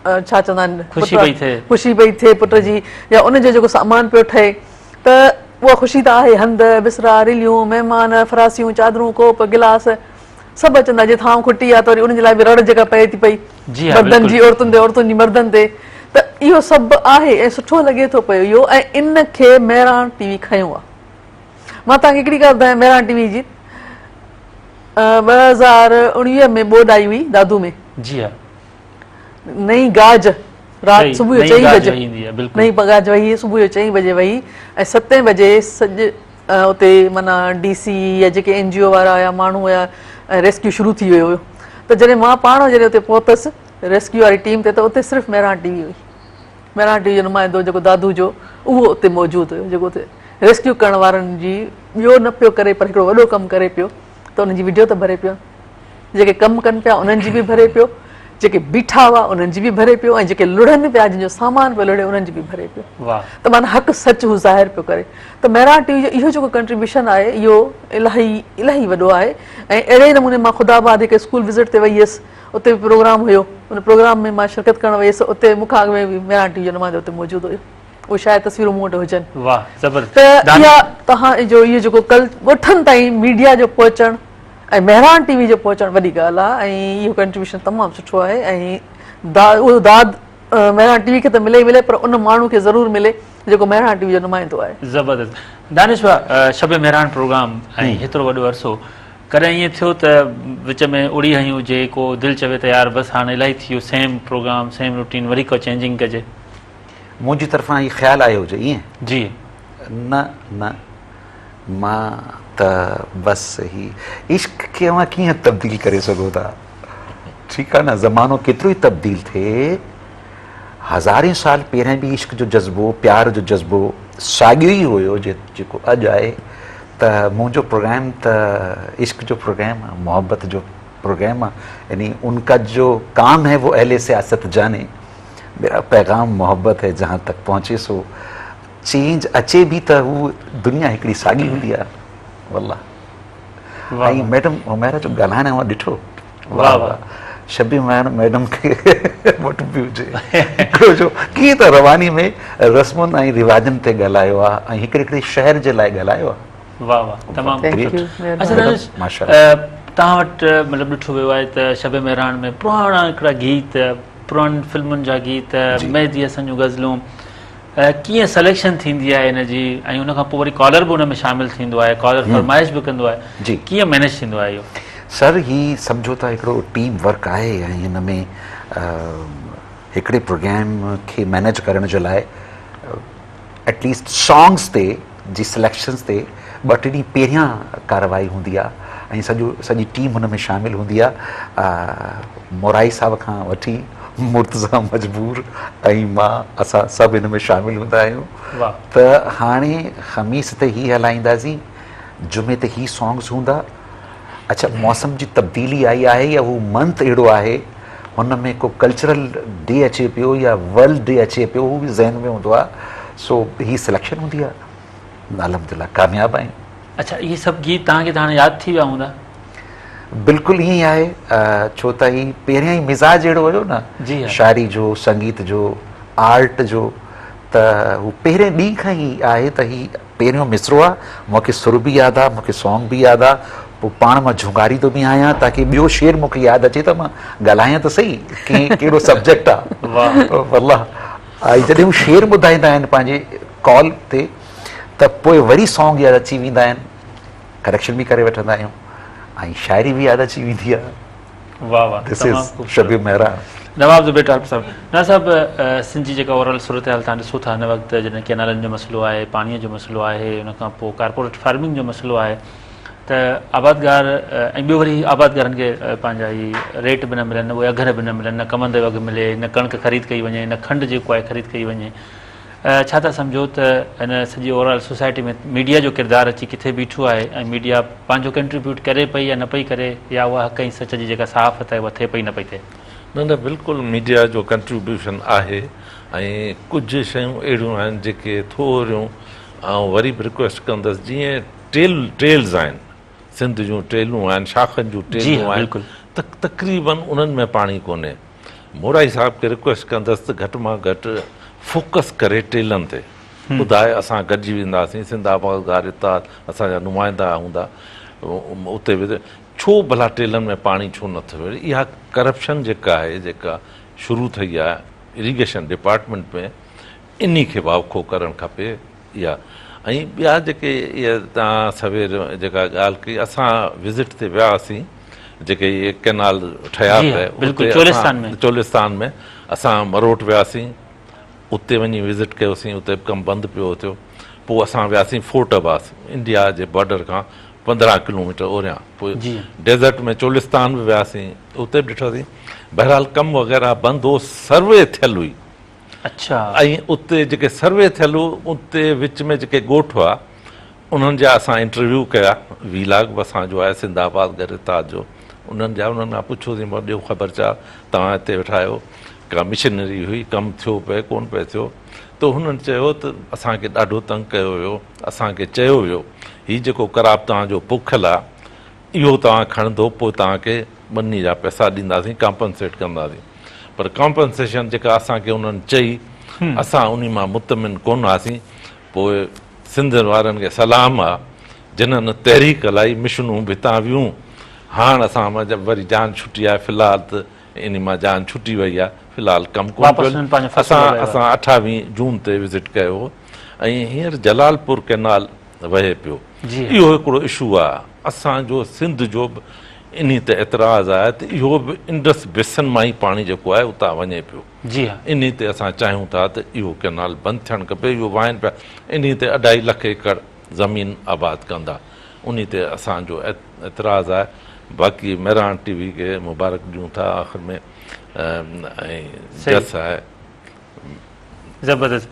छा चवंदा आहिनि, ख़ुशी पई थिए पुट जी, या उनजो जेको सामान पियो ठहे, त उहा ख़ुशी त आहे। हंध बिसरा, रिलियूं, महिमान, फरासियूं, चादरूं, कोप, गिलास सभु अचंदा। जे थांव खुटी आहे त वरी उनजे लाइ बि रड़ जेका पए थी पई, मर्दनि जी औरतुनि ते, औरतुनि जी मर्दनि ते, त इहो सभु आहे ऐं सुठो लॻे थो पियो इहो। ऐं इन खे मेहरान टीवी खयो आहे। मां तव्हांखे हिकिड़ी ॻाल्हि ॿुधायां मेहरान टीवी जी, 2019 में ॿोॾि आई हुई दादू में। जी हा। नई गाज राति सुबुह जो 4 बजे, नई गाज वही सुबुह जो 4 बजे वही ऐं 7 बजे सॼे उते माना DC या जेके NGO वारा हुया, माण्हू हुया, रेस्क्यू शुरू थी वियो हुयो। त जॾहिं मां पाण जॾहिं उते पहुतसि रेस्क्यू वारी टीम ते, त उते सिर्फ़ु मेहरान टीवी हुई। मेहरान टीवी जो नुमाइंदो जेको दादू जो, उहो उते मौजूदु हुयो, जेको उते रेस्क्यू करण वारनि जी ॿियो न पियो करे पर हिकिड़ो वॾो कमु करे पियो, त उन्हनि जी वीडियो त भरे पियो, जेके कमु कनि पिया उन्हनि जी बि भरे पियो, जेके बीठा हुआ उन्हनि जी बि भरे पियो, ऐं जेके लुढ़नि पिया, जंहिंजो सामान पियो लुढ़े उन्हनि जी बि भरे पियो। त माना हक़ सच हू ज़ाहिर पियो करे। त मेहरान टीवी जो इहो जेको कंट्रीब्यूशन आहे इहो इलाही इलाही वॾो आहे। ऐं अहिड़े नमूने मां ख़ुदाबाद हिकु स्कूल विज़िट ते वई हुयसि, उते बि प्रोग्राम हुयो, उन प्रोग्राम में मां शिरकत करणु वई हुयसि, उते मूंखां अॻु में बि मेहरान टीवी जो नुमाइंदो उते मौजूदु हुयो। उहे शायदि तस्वीरूं मूं वटि हुजनि। त इहा तव्हांजो इहो जेको ॻोठनि ताईं मीडिया जो पहुचणु ऐं मेहरान टीवी जो पहुचणु वॾी ॻाल्हि आहे, ऐं इहो कंट्रीब्यूशन तमामु सुठो आहे। ऐं उहो दाद मेहरान टीवी खे त मिले ई मिले, पर उन माण्हू खे ज़रूरु मिले जेको मेहरान टीवी जो नुमाइंदो आहे। ज़बरदस्त। दानिश भाउ, शब मेहरान प्रोग्राम ऐं हेतिरो वॾो अरसो, कॾहिं ईअं थियो त विच में उड़ी हयूं हुजे, को दिलि चवे त यार बसि हाणे इलाही थी वियो, सेम प्रोग्राम सेम रूटीन, वरी को चेंजिंग कजे? मुंहिंजी तरफ़ां हीउ ख़्यालु आयो हुजे ईअं? जी न न, मां त बसि ही इश्क खे अवां कीअं तब्दील करे सघो था? ठीकु आहे न, ज़मानो केतिरो ई तब्दील थिए, हज़ारे साल पहिरियों बि इश्क जो जज़्बो, प्यार जो जज़्बो साॻियो ई हुयो जेको अॼु आहे। त मुंहिंजो प्रोग्राम त इश्क जो प्रोग्राम आहे, मोहब्बत जो प्रोग्राम आहे, यानी उनका जो काम है वो अहले सियासत जाने, मेरा पैगाम मोहब्बत है जहाँ तक पहुँचे। सो चेंज अचे भी त हू दुनिया हिकिड़ी साॻी हूंदी आहे वल्ला। ऐं मैडम हुमैरा जो ॻाल्हाइण मां ॾिठो, वाह वाह, शबी मैडम खे वटि बि हुजे हिकिड़ो जो कीअं त रवानी में रस्मुनि ऐं रिवाजनि ते ॻाल्हायो आहे ऐं हिकिड़े शहर जे लाइ ॻाल्हायो आहे। वाह वाह, तमामु Thank great। you, अच्छा मैडम, दानिश, माशाअल्लाह। तव्हां वटि मतिलबु ॾिठो वियो आहे त शब मेहरान में पुराणा हिकिड़ा गीत, पुराणी फिल्मुनि जा गीत, मेहदी हसन जूं गज़लूं, कीअं सिलेक्शन थींदी आहे इन जी, ऐं उनखां पोइ वरी कॉलर बि उन में शामिलु थींदो आहे, कॉलर फरमाइश बि कंदो आहे, जी। कीअं मैनेज थींदो आहे इहो? सर ही सम्झो था हिकिड़ो टीम वर्क आहे ऐं हिन में हिकिड़े प्रोग्राम खे मैनेज करण जे लाइ एटलीस्ट सॉन्ग्स ते जी सिलेक्शन्स ते 2-3 ॾींहं पहिरियां कार्रवाई हूंदी आहे ऐं सॼी टीम हुन में शामिलु हूंदी आहे। मोराई साहब खां वठी मुर्तज़ा मजबूर ऐं मां, असां सभु हिन में शामिलु हूंदा आहियूं। त हाणे ख़मीस ते ही हलाईंदासीं, जुमे ते ही सॉन्ग्स हूंदा। अच्छा, मौसम जी तब्दीली आई आहे या हू मंथ अहिड़ो आहे हुन में को कल्चरल डे अचे पियो या वर्ल्ड डे अचे पियो, हू बि ज़हन में हूंदो आहे। सो ही सिलेक्शन हूंदी आहे, अल्हम्दुलिल्लाह कामयाबु आहियूं। अच्छा, इहे सभु गीत तव्हांखे त हाणे यादि थी विया हूंदा? बिल्कुलु ईअं ई आहे, छो त ही पहिरियां ई मिज़ाज अहिड़ो हुयो न, जी शाइरी जो, संगीत जो, आर्ट जो, त हू पहिरें ॾींहं खां ई आहे त ही पहिरियों मिसरो आहे। मूंखे सुर बि यादि आहे, मूंखे सॉन्ग बि यादि आहे, पोइ पाण मां झुंगारींदो बि आहियां ताकी ॿियो शेर मूंखे यादि अचे त मां ॻाल्हायां त सही कहिड़ो सब्जेक्ट आहे वल्ला। ऐं जॾहिं हू शेर ॿुधाईंदा आहिनि पंहिंजे कॉल ते त पोइ वरी सॉन्ग यादि अची वेंदा आहिनि, करेक्शन बि करे वठंदा आहियूं ऐं शाइरी बि यादि अची वेंदी आहे। वाह वाह, दिस इज़ शबी मेहरान। नवाब ज़ुबैर टालप साहब, नवाब साहब, सिंध जी जेका ओवरऑल सूरत हाल तव्हां ॾिसो था हिन वक़्तु, जॾहिं कैनालनि जो मसइलो आहे, पाणीअ जो मसइलो आहे, उनखां पोइ कारपोरेट फार्मिंग जो मसइलो आहे, त आबादगार ऐं ॿियो वरी आबादगारनि खे पंहिंजा ई रेट बि न मिलनि, उहे अघर बि न मिलनि, न कमंदे अघु मिले, न कणिक ख़रीद कई वञे, न खंडु जेको आहे ख़रीद कई वञे। छा था सम्झो त हिन सॼी ओवरऑल सोसाइटी में मीडिया जो किरदारु अची किथे बीठो आहे ऐं मीडिया पंहिंजो कंट्रीब्यूट करे पई या न पई करे, या उहा हक़ ऐं सच जी जेका साफ़ आहे उहा थिए पई न पई थिए? न बिल्कुलु मीडिया जो कंट्रीब्यूशन आहे ऐं कुझु शयूं अहिड़ियूं आहिनि जेके थोरियूं, ऐं वरी बि रिक्वेस्ट कंदुसि, जीअं टेल्स आहिनि, सिंध जूं टेलूं आहिनि, शाखनि जूं टेलूं आहिनि, तक़रीबन उन्हनि में पाणी कोन्हे। मोराई साहब खे रिक्वेस्ट कंदुसि त घटि मां घटि फोकस करे टेलनि ते ॿुधाए, असां गॾिजी वेंदासीं, सिंध आबादगार हितां असांजा नुमाइंदा हूंदा उते बि, छो भला टेलनि में पाणी छो नथो विहे? इहा करप्शन जेका आहे, जेका शुरू थी आहे इरिगेशन डिपार्टमेंट में, इन खे वाउखो करणु खपे। इहा ऐं ॿिया जेके इहे तव्हां सवेर जेका ॻाल्हि कई, असां विज़िट ते वियासीं, जेके इहे कैनाल ठहिया पिया चोलिस्तान में, असां मरोट वियासीं, उते वञी विज़िट कयोसीं, उते बि कमु बंदि पियो थियो। पोइ असां वियासीं फोर्ट अब्बास, इंडिया जे बॉर्डर खां 15 किलोमीटर ओरियां, पोइ डेज़र्ट में चोलिस्तान बि वियासीं, उते बि ॾिठोसीं। बहरहाल कमु वग़ैरह बंदि हो, सर्वे थियल हुई। अच्छा, ऐं उते जेके सर्वे थियल हो, उते विच में जेके ॻोठ हुआ, उन्हनि जा असां इंटरव्यू कया, वीलाग बि असांजो आहे सिंध आबादगार हितां जो, उन्हनि खां पुछोसीं, ॿियो ख़बर छा, तव्हां हिते वेठा आहियो, का मिशनरी हुई, कमु थियो पए कोन पिए थियो? त हुननि चयो त असांखे ॾाढो तंग कयो हुयो, असांखे चयो वियो हीउ जेको कराब तव्हांजो पोखियल आहे, इहो तव्हां खणंदो, पोइ तव्हांखे ॿनी जा पैसा ॾींदासीं, कॉम्पनसेट कंदासीं। पर कॉम्पनसेशन जेका असांखे उन्हनि चई, असां उन मां मुतमिन कोन हुआसीं। पोइ सिंध वारनि खे सलाम आहे, जिन्हनि तहरीक हलाई, मिशनूं बि हितां वियूं, हाणे असां वरी जान छुटी आहे, फ़िलहाल त इन मां जान छुटी वई आहे, फ़िलहाल कमु कोन पियो। असां 28 जून ते विज़िट कयो ऐं हींअर जलालपुर कैनाल वहे पियो। इहो हिकिड़ो इशू आहे असांजो सिंध जो बि इन ते एतिराज़ आहे त इहो बि इंडस बेसन मां ई पाणी जेको आहे उतां वञे पियो। जी हाँ, इन ते असां चाहियूं था त इहो कैनाल बंदि थियणु खपे, इहो वाहिनि पिया, इन ते 2.5 लख एकड़ ज़मीन आबाद कंदा, उन ते असांजो एतिराज़ आहे। बाक़ी मेरान टीवी खे मुबारक ॾियूं था आख़िर में, ऐं जस आहे। ज़बरदस्त।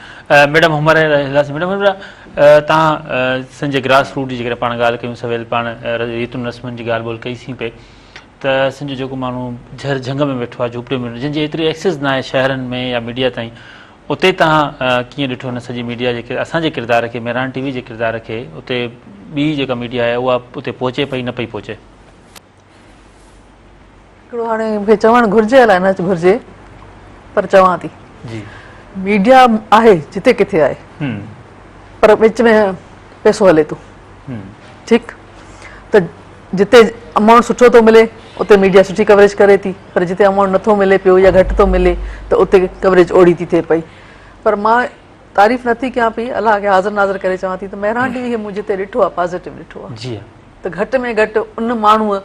मैडम हमारे मैडम तव्हां सिंध ग्रास रूट जी जेकॾहिं पाण ॻाल्हि कयूं, सवेल पाण रीतुनि रस्मनि जी ॻाल्हि ॿोल कईसीं पे, त सिंध जेको माण्हू झर झंग में वेठो आहे, झूपड़ियुनि में, जंहिंजी एतिरी एक्सेस न आहे शहरनि में या मीडिया ताईं, उते तव्हां कीअं ॾिठो न सॼी मीडिया जेके असांजे किरदार खे, मेरान टीवी जे किरदार खे, उते ॿी जेका मीडिया आहे उहा उते पहुचे पई न पई पहुचे? हिकिड़ो हाणे मूंखे चवणु घुरिजे अलाए न घुरिजे, पर चवां थी जी, मीडिया आहे जिते किथे आहे, पर विच में पैसो हले थो। ठीकु, त जिते अमाउंट सुठो थो मिले उते मीडिया सुठी कवरेज करे थी, पर जिते अमाउंट नथो मिले पियो या घटि थो मिले त उते कवरेज ओड़ी थी थिए पई। पर मां तारीफ़ नथी कयां पई, अलाह खे हाज़िर नाज़िर करे चवां थी त मेरान टीवी खे मूं जिते ॾिठो आहे पॉज़िटिव ॾिठो आहे। जी त घटि में घटि उन माण्हूअ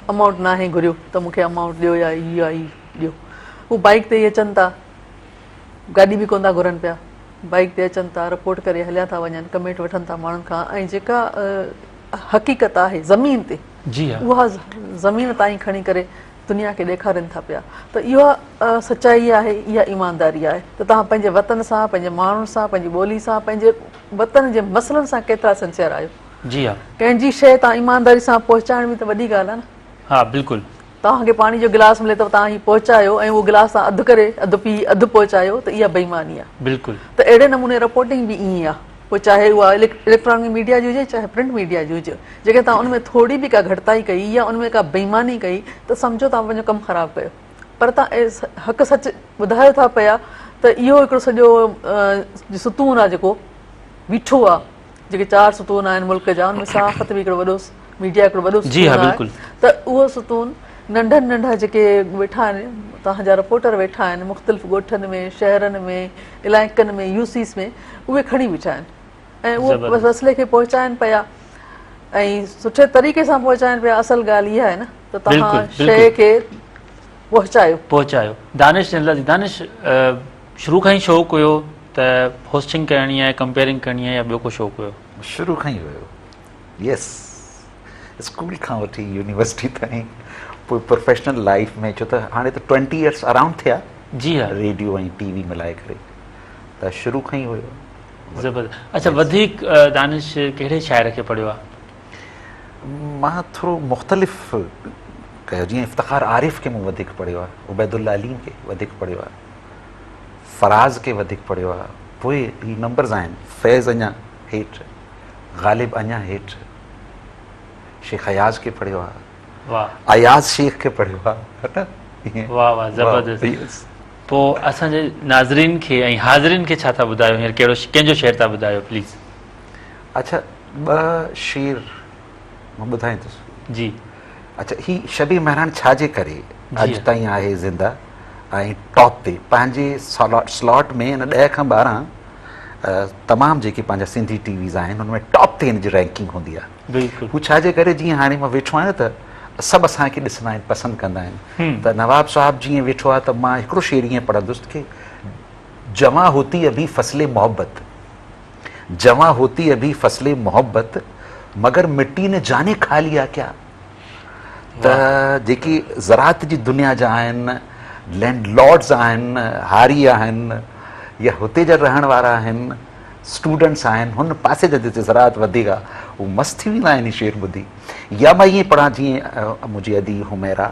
अमाउंट नाहे घुरियो त मूंखे अमाउंट ॾियो या हीअ या हीअ ॾियो। हू बाइक ते ई अचनि था, गाॾी बि कोन था घुरनि पिया, बाइक ते अचनि था, रिपोर्ट करे हलिया था वञनि, कमेंट वठनि था माण्हुनि खां, ऐं जेका हक़ीक़त आहे ज़मीन ते जी हाँ, उहा ज़मीन ताईं खणी करे दुनिया खे ॾेखारनि था पिया। त इहा सचाई आहे, इहा ईमानदारी आहे त तव्हां पंहिंजे वतन सां, पंहिंजे माण्हुनि सां, पंहिंजी ॿोली सां, पंहिंजे वतन जे मसइलनि सां केतिरा सिंसियर आहियो। जी हाँ, कंहिंजी शइ तव्हां ईमानदारी सां पहुचाइण बि त वॾी ॻाल्हि आहे न। हाँ बिल्कुलु। तव्हांखे पाणी जो गिलास मिले त तव्हां हीअ पहुचायो ऐं उहो गिलास तव्हां अधु करे अधु पी अधु पहुचायो, त इहा बेईमानी आहे। बिल्कुलु, त अहिड़े नमूने रिपोर्टिंग बि ईअं आहे, पोइ चाहे उहा इलेक्ट्रॉनिक मीडिया जी हुजे चाहे प्रिंट मीडिया जी हुजे, जेके तव्हां उनमें थोरी बि का घटिताई कई या उनमें का बेईमानी कई त सम्झो तव्हां पंहिंजो कमु ख़राबु कयो। पर तव्हां हक़ सच ॿुधायो था पिया त इहो हिकिड़ो सॼो सुतून आहे जेको बीठो आहे, जेके 4 सुतून आहिनि मुल्क जा, उनमें सहाफ़त बि हिकिड़ो वॾो, मीडिया हिकिड़ो वॾो जी हाँ, सुतून आहे। बिल्कुलु। त उहो सुतून नंढा नंढा जेके वेठा आहिनि, तव्हांजा रिपोर्टर वेठा आहिनि मुख़्तलिफ़ ॻोठनि में, शहरनि में, इलाइक़नि में, यूसीस में, उहे खणी बीठा आहिनि ऐं उहो मसइले खे पहुचाइनि पिया ऐं सुठे तरीक़े सां पहुचाइनि पिया। असल ॻाल्हि इहा आहे न त तव्हां शइ खे पहुचायो। दानिश जंगलानी, दानिश शुरू खां ई शौक़ु हुयो त होस्टिंग करणी आहे, कंपेयरिंग करणी आहे, या ॿियो को शौक़ु हुयो? शुरू खां ई हुयो, यस, स्कूल खां वठी यूनिवर्सिटी ताईं, पोइ प्रोफेशनल लाइफ में, छो त हाणे त 20 इयर्स अराउंड थिया जी हाँ, रेडियो ऐं टीवी मिलाए करे, त शुरू खां ई हुयो। ज़बरदस्त। अच्छा, वधीक दानिश कहिड़े शाइर खे पढ़ियो आहे? मां थोरो मुख़्तलिफ़ कयो, जीअं इफ़्तिख़ार आरिफ़ खे मूं वधीक पढ़ियो आहे, उबैदुल्ला अलीम खे वधीक पढ़ियो आहे, फराज़ खे वधीक पढ़ियो आहे, पोइ ही नंबर्स आहिनि, फैज़ अञा हेठि, ग़ालिब अञा हेठि, शेख अयाज़ खे पढ़ियो आहे, वाह, अयाज़ शेख खे पढ़ियो आहे, वाह वाह, ज़बरदस्त। पोइ असांजे नाज़रीन खे ऐं हाज़रीन खे छा था ॿुधायो, हींअर कहिड़ो कंहिंजो शेर था ॿुधायो प्लीज़? अच्छा, 2 शेर मां ॿुधाईंदुसि जी। अच्छा, ही शबी मेहरान छाजे करे अॼु ताईं आहे ज़िंदा ऐं टॉप ते पंहिंजे स्लॉट में, इन 10 खां 12 तमामु जेके पंहिंजा सिंधी टीवीज़ आहिनि उनमें टॉप ते हिन जी रैंकिंग हूंदी आहे। बिल्कुलु। हू छाजे करे, जीअं हाणे मां वेठो आहियां त सभु असांखे ॾिसंदा आहिनि, पसंदि कंदा आहिनि, त नवाब साहब जीअं वेठो आहे त मां हिकिड़ो शेर ईअं पढ़ंदुसि कि जमा होती अभी फसले मोहब्बत, जमा होती अभी फसले मोहब्बत, मगर मिट्टी ने जाने खा लिया क्या। त जेकी ज़रात जी दुनिया जा आहिनि, लैंडलॉर्ड्स आहिनि, हारी आहिनि, या हुते जा रहण वारा आहिनि, स्टूडेंट्स आहिनि, हुन पासे जा जिते ज़रात वधीक आहे, हू मस्तु थी वेंदा आहिनि शेर ॿुधी। या मां ईअं पढ़ां जीअं मुंहिंजी अदी हुमैरा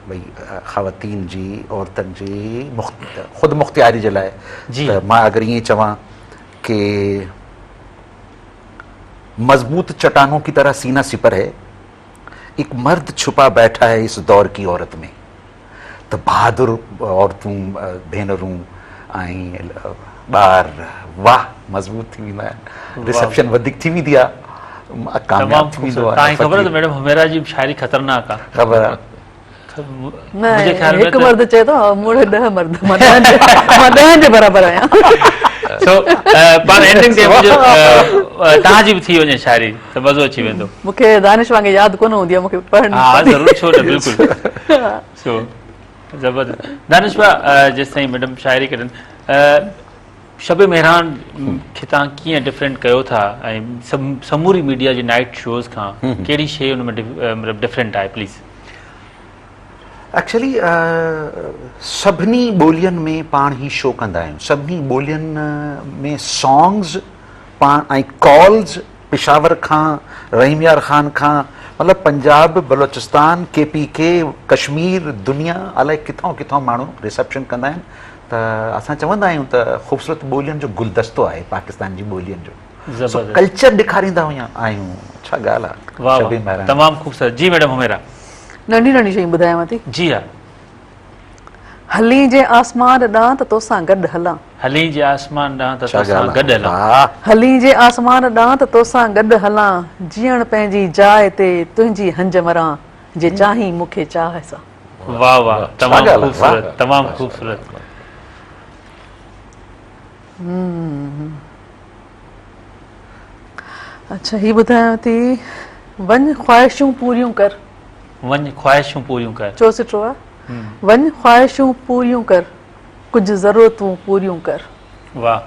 भई ख़वातीन जी, औरतनि जी ख़ुदि मुख़्तियारी जे लाइ, त मां अगरि ईअं चवां कि मजबूत चट्टानों की तरह सीना सिपर है, एक मर्द छुपा बैठा है इस दौर की औरत में, त बहादुर औरतूं, भेनरूं ऐं ॿार वाह मज़बूत थी वेंदा आहिनि, रिसेप्शन वधीक थी वेंदी आहे, कामयाब थी वेंदो आहे। तव्हांखे ख़बर आहे मैडम हुमैरा जी शाइरी ख़तरनाक आहे? ख़बर आहे। न, हिकु मर्द चए थो मुड़े 10 मर्द, मां 10 जे बराबरि आहियां। सो पाण एंडिंग ते मुंहिंजो तव्हांजी बि थी वञे शाइरी त मज़ो अची वेंदो। मूंखे दानिश वांगुरु यादि कोन हूंदी आहे, मूंखे पढ़णी हा ज़रूरु, छो न, बिल्कुलु। सो ज़बरदस्त। दानिश भाउ, जेसि ताईं मैडम शाइरी कढनि, शब मेहरान खे तव्हां कीअं डिफरेंट कयो था ऐं समूरी मीडिया जे नाइट शोज़ खां कहिड़ी शइ हुन में मतिलबु डिफरेंट आहे, प्लीज़? एक्चुअली सभिनी ॿोलियुनि में पाण ही शो कंदा आहियूं, सभिनी ॿोलियुनि में सॉन्ग्स पाण ऐं कॉल्स पेशावर खां, रहीम यार ख़ान खां, मतिलबु पंजाब, बलोचिस्तान, KPK, कश्मीर, दुनिया अलाए किथां किथां माण्हू रिसेप्शन कंदा आहिनि। त असां चवंदा आहियूं त ख़ूबसूरत ॿोलियुनि जो गुलदस्तो आहे पाकिस्तान जी ॿोलियुनि जो। सो कल्चर ॾेखारींदा आहियूं, छा ॻाल्हि आहे। वाह वाह, तमामु ख़ूबसूरत। जी मैडम हुमेरा। नंढी नंढी शयूं ॿुधायांव थी। जी हा। हली जे आसमान ॾांहुं त तोसां गॾु हलां, हली जे आसमान ॾांहुं त तोसां गॾु हलां, हली जे आसमान ॾांहुं त तोसां गॾु हलां, जीअण पंहिंजी जाइ ते तुंहिंजी हंज मरां, जे चाहीं मूंखे चाह सां। वाह वाह, तमामु ख़ूबसूरत, तमामु ख़ूबसूरत। अच्छा, ही ॿुधायांव थी, वञ ख़्वाहिशूं पूरियूं कर, वञ ख़्वाहिशूं पूरियूं कर, चो सुठो आहे। वञ ख़्वाहिशूं पूरियूं कर, कुझु ज़रूरतूं पूरियूं कर। वाह।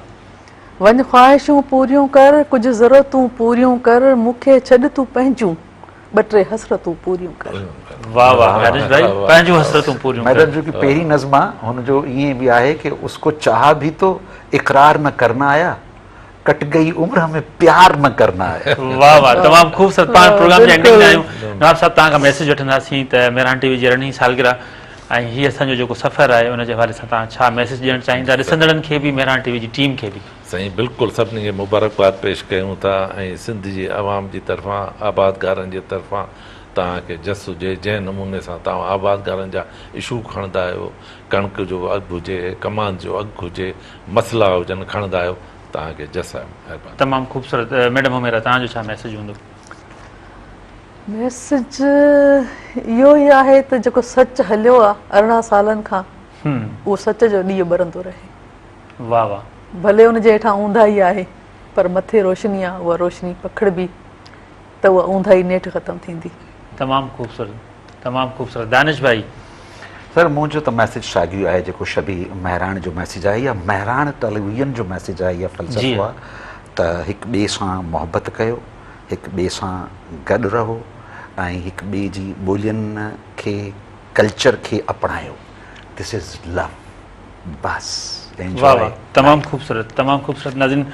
वञ ख़्वाहिशूं पूरियूं कर, कुझु ज़रूरतूं पूरियूं कर, मूंखे छॾ तूं पंहिंजूं ॿ टे हसरतूं पूरियूं कर। वाह वाह दानिश भाई, पंहिंजूं हसरतूं पूरियूं कर। मैडम जो की पहिरीं नज़्म आहे, हुनजो ईअं बि आहे कि उसको चाह भी तो इकरार न करना आया, कट गई उम्र में प्यार न करना आया। वाह वाह, तमामु ख़ूबसूरत। पाण प्रोग्राम जे एंडिंग में आहियूं। नवाब साहब, तव्हां खां मैसेज वठंदासीं त मेहरान टीवी जी 2वीं सालगिरह ऐं हीअ असांजो जेको सफ़र आहे उनजे हवाले सां तव्हां छा मैसेज ॾियणु चाहींदा ॾिसंदड़नि खे बि, मेहरान टीवी जी टीम खे बि? साईं बिल्कुलु सभिनी खे मुबारकबाद पेश कयूं था ऐं सिंध जी आवाम जी तरफ़ां, आबादगारनि जे तरफ़ां तव्हांखे जस हुजे। जंहिं नमूने सां तव्हां आबादगारनि जा इशू खणंदा आहियो, कणिक जो अघु हुजे, कमान जो अघु हुजे, मसला हुजनि, खणंदा आहियो, तव्हांखे जस आहे। महिरबानी। तमामु ख़ूबसूरत। मैडम हुमेरा, तव्हांजो छा मैसेज हूंदो? मैसेज इहो ई आहे त जेको सच हलियो आहे 18 सालनि खां, उहो सच जो ॾींहुं ॿरंदो रहे। वाह वाह। भले हुनजे हेठां ऊंधाई आहे, पर मथे रोशनी आहे, उहा रोशनी पखिड़बी त उहा ऊंधाई नेठि ख़तमु थींदी। तमामु ख़ूबसूरत, तमामु ख़ूबसूरत। दानिश भाई? सर, मुंहिंजो त मैसेज साॻियो आहे जेको शबी मेहरान जो मैसेज आहे, या मेहरान टेलीविज़न जो मैसेज आहे, या फ़लसफ़ो आहे त हिक ॿिए सां मुहबत कयो, हिक ॿिए सां गॾु रहो ऐं हिक ॿिए जी ॿोलियुनि खे, कल्चर खे अपनायो। दिस इज़ लव, बस। वाह वाह, तमामु ख़ूबसूरत, तमामु ख़ूबसूरत। नाज़रीन,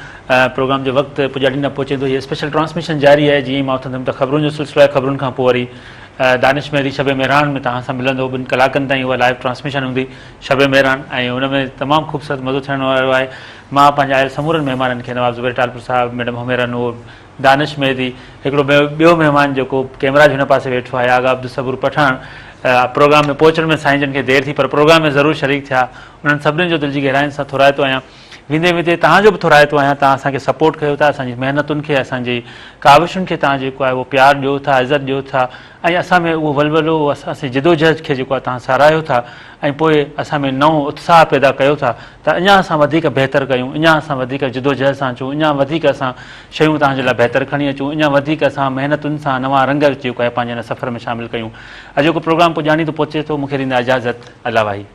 प्रोग्राम जो वक़्तु पुॼाड़ी न पहुचे थो। हीअ स्पेशल ट्रांसमिशन जारी आहे। जीअं मां उथंदुमि त ख़बरुनि जो सिलसिलो आहे। ख़बरुनि खां पोइ वरी दानिश मेहरी शब मेहरान में तव्हां सां मिलंदो। 2 कलाकनि ताईं उहा लाइव ट्रांसमिशन हूंदी शब मेहरान, ऐं हुन में तमामु ख़ूबसूरत मज़ो थियण वारो आहे। मां पंहिंजे आयल समूरनि महिमाननि खे, नवाब ज़ुबैर टालपुर साहिबु, मैडम हुमेरा नूर, दानिश मेहदी, हिकिड़ो ॿियो महिमान जेको कैमरा जे हुन पासे वेठो आहे, आगा अब्दुल सबूर पठान, प्रोग्राम में पहुचण में साईं जन खे देरि थी, पर प्रोग्राम में ज़रूरु शरीक थिया। उन्हनि सभिनीनि जो दिलि जी गहराइनि सां थोराए थो आहियां। वेंदे वेंदे तव्हांजो बि थोराए थो आहियां, तव्हां असांखे सपोर्ट कयो था, असांजी महिनतुनि खे, असांजी काविशुनि खे तव्हां जेको आहे उहो प्यारु ॾियो था, इज़त ॾियो था, ऐं असां में उहो वलवलो, असांजी जिदोजहद खे जेको आहे तव्हां साराहियो था, ऐं पोइ असां में नओं उत्साह पैदा कयो था त अञा असां वधीक बहितर कयूं, अञा असां वधीक जिदोजहद सां अचूं, अञा वधीक असां शयूं तव्हांजे लाइ बहितर खणी अचूं, अञा वधीक असां महिनतुनि सां नवां रंग जेको आहे पंहिंजे हिन सफ़र में शामिलु कयूं। अॼोको प्रोग्राम पुॼाणी थो पहुचे थो। मूंखे ॾींदा इजाज़त। अल्लाह भाई।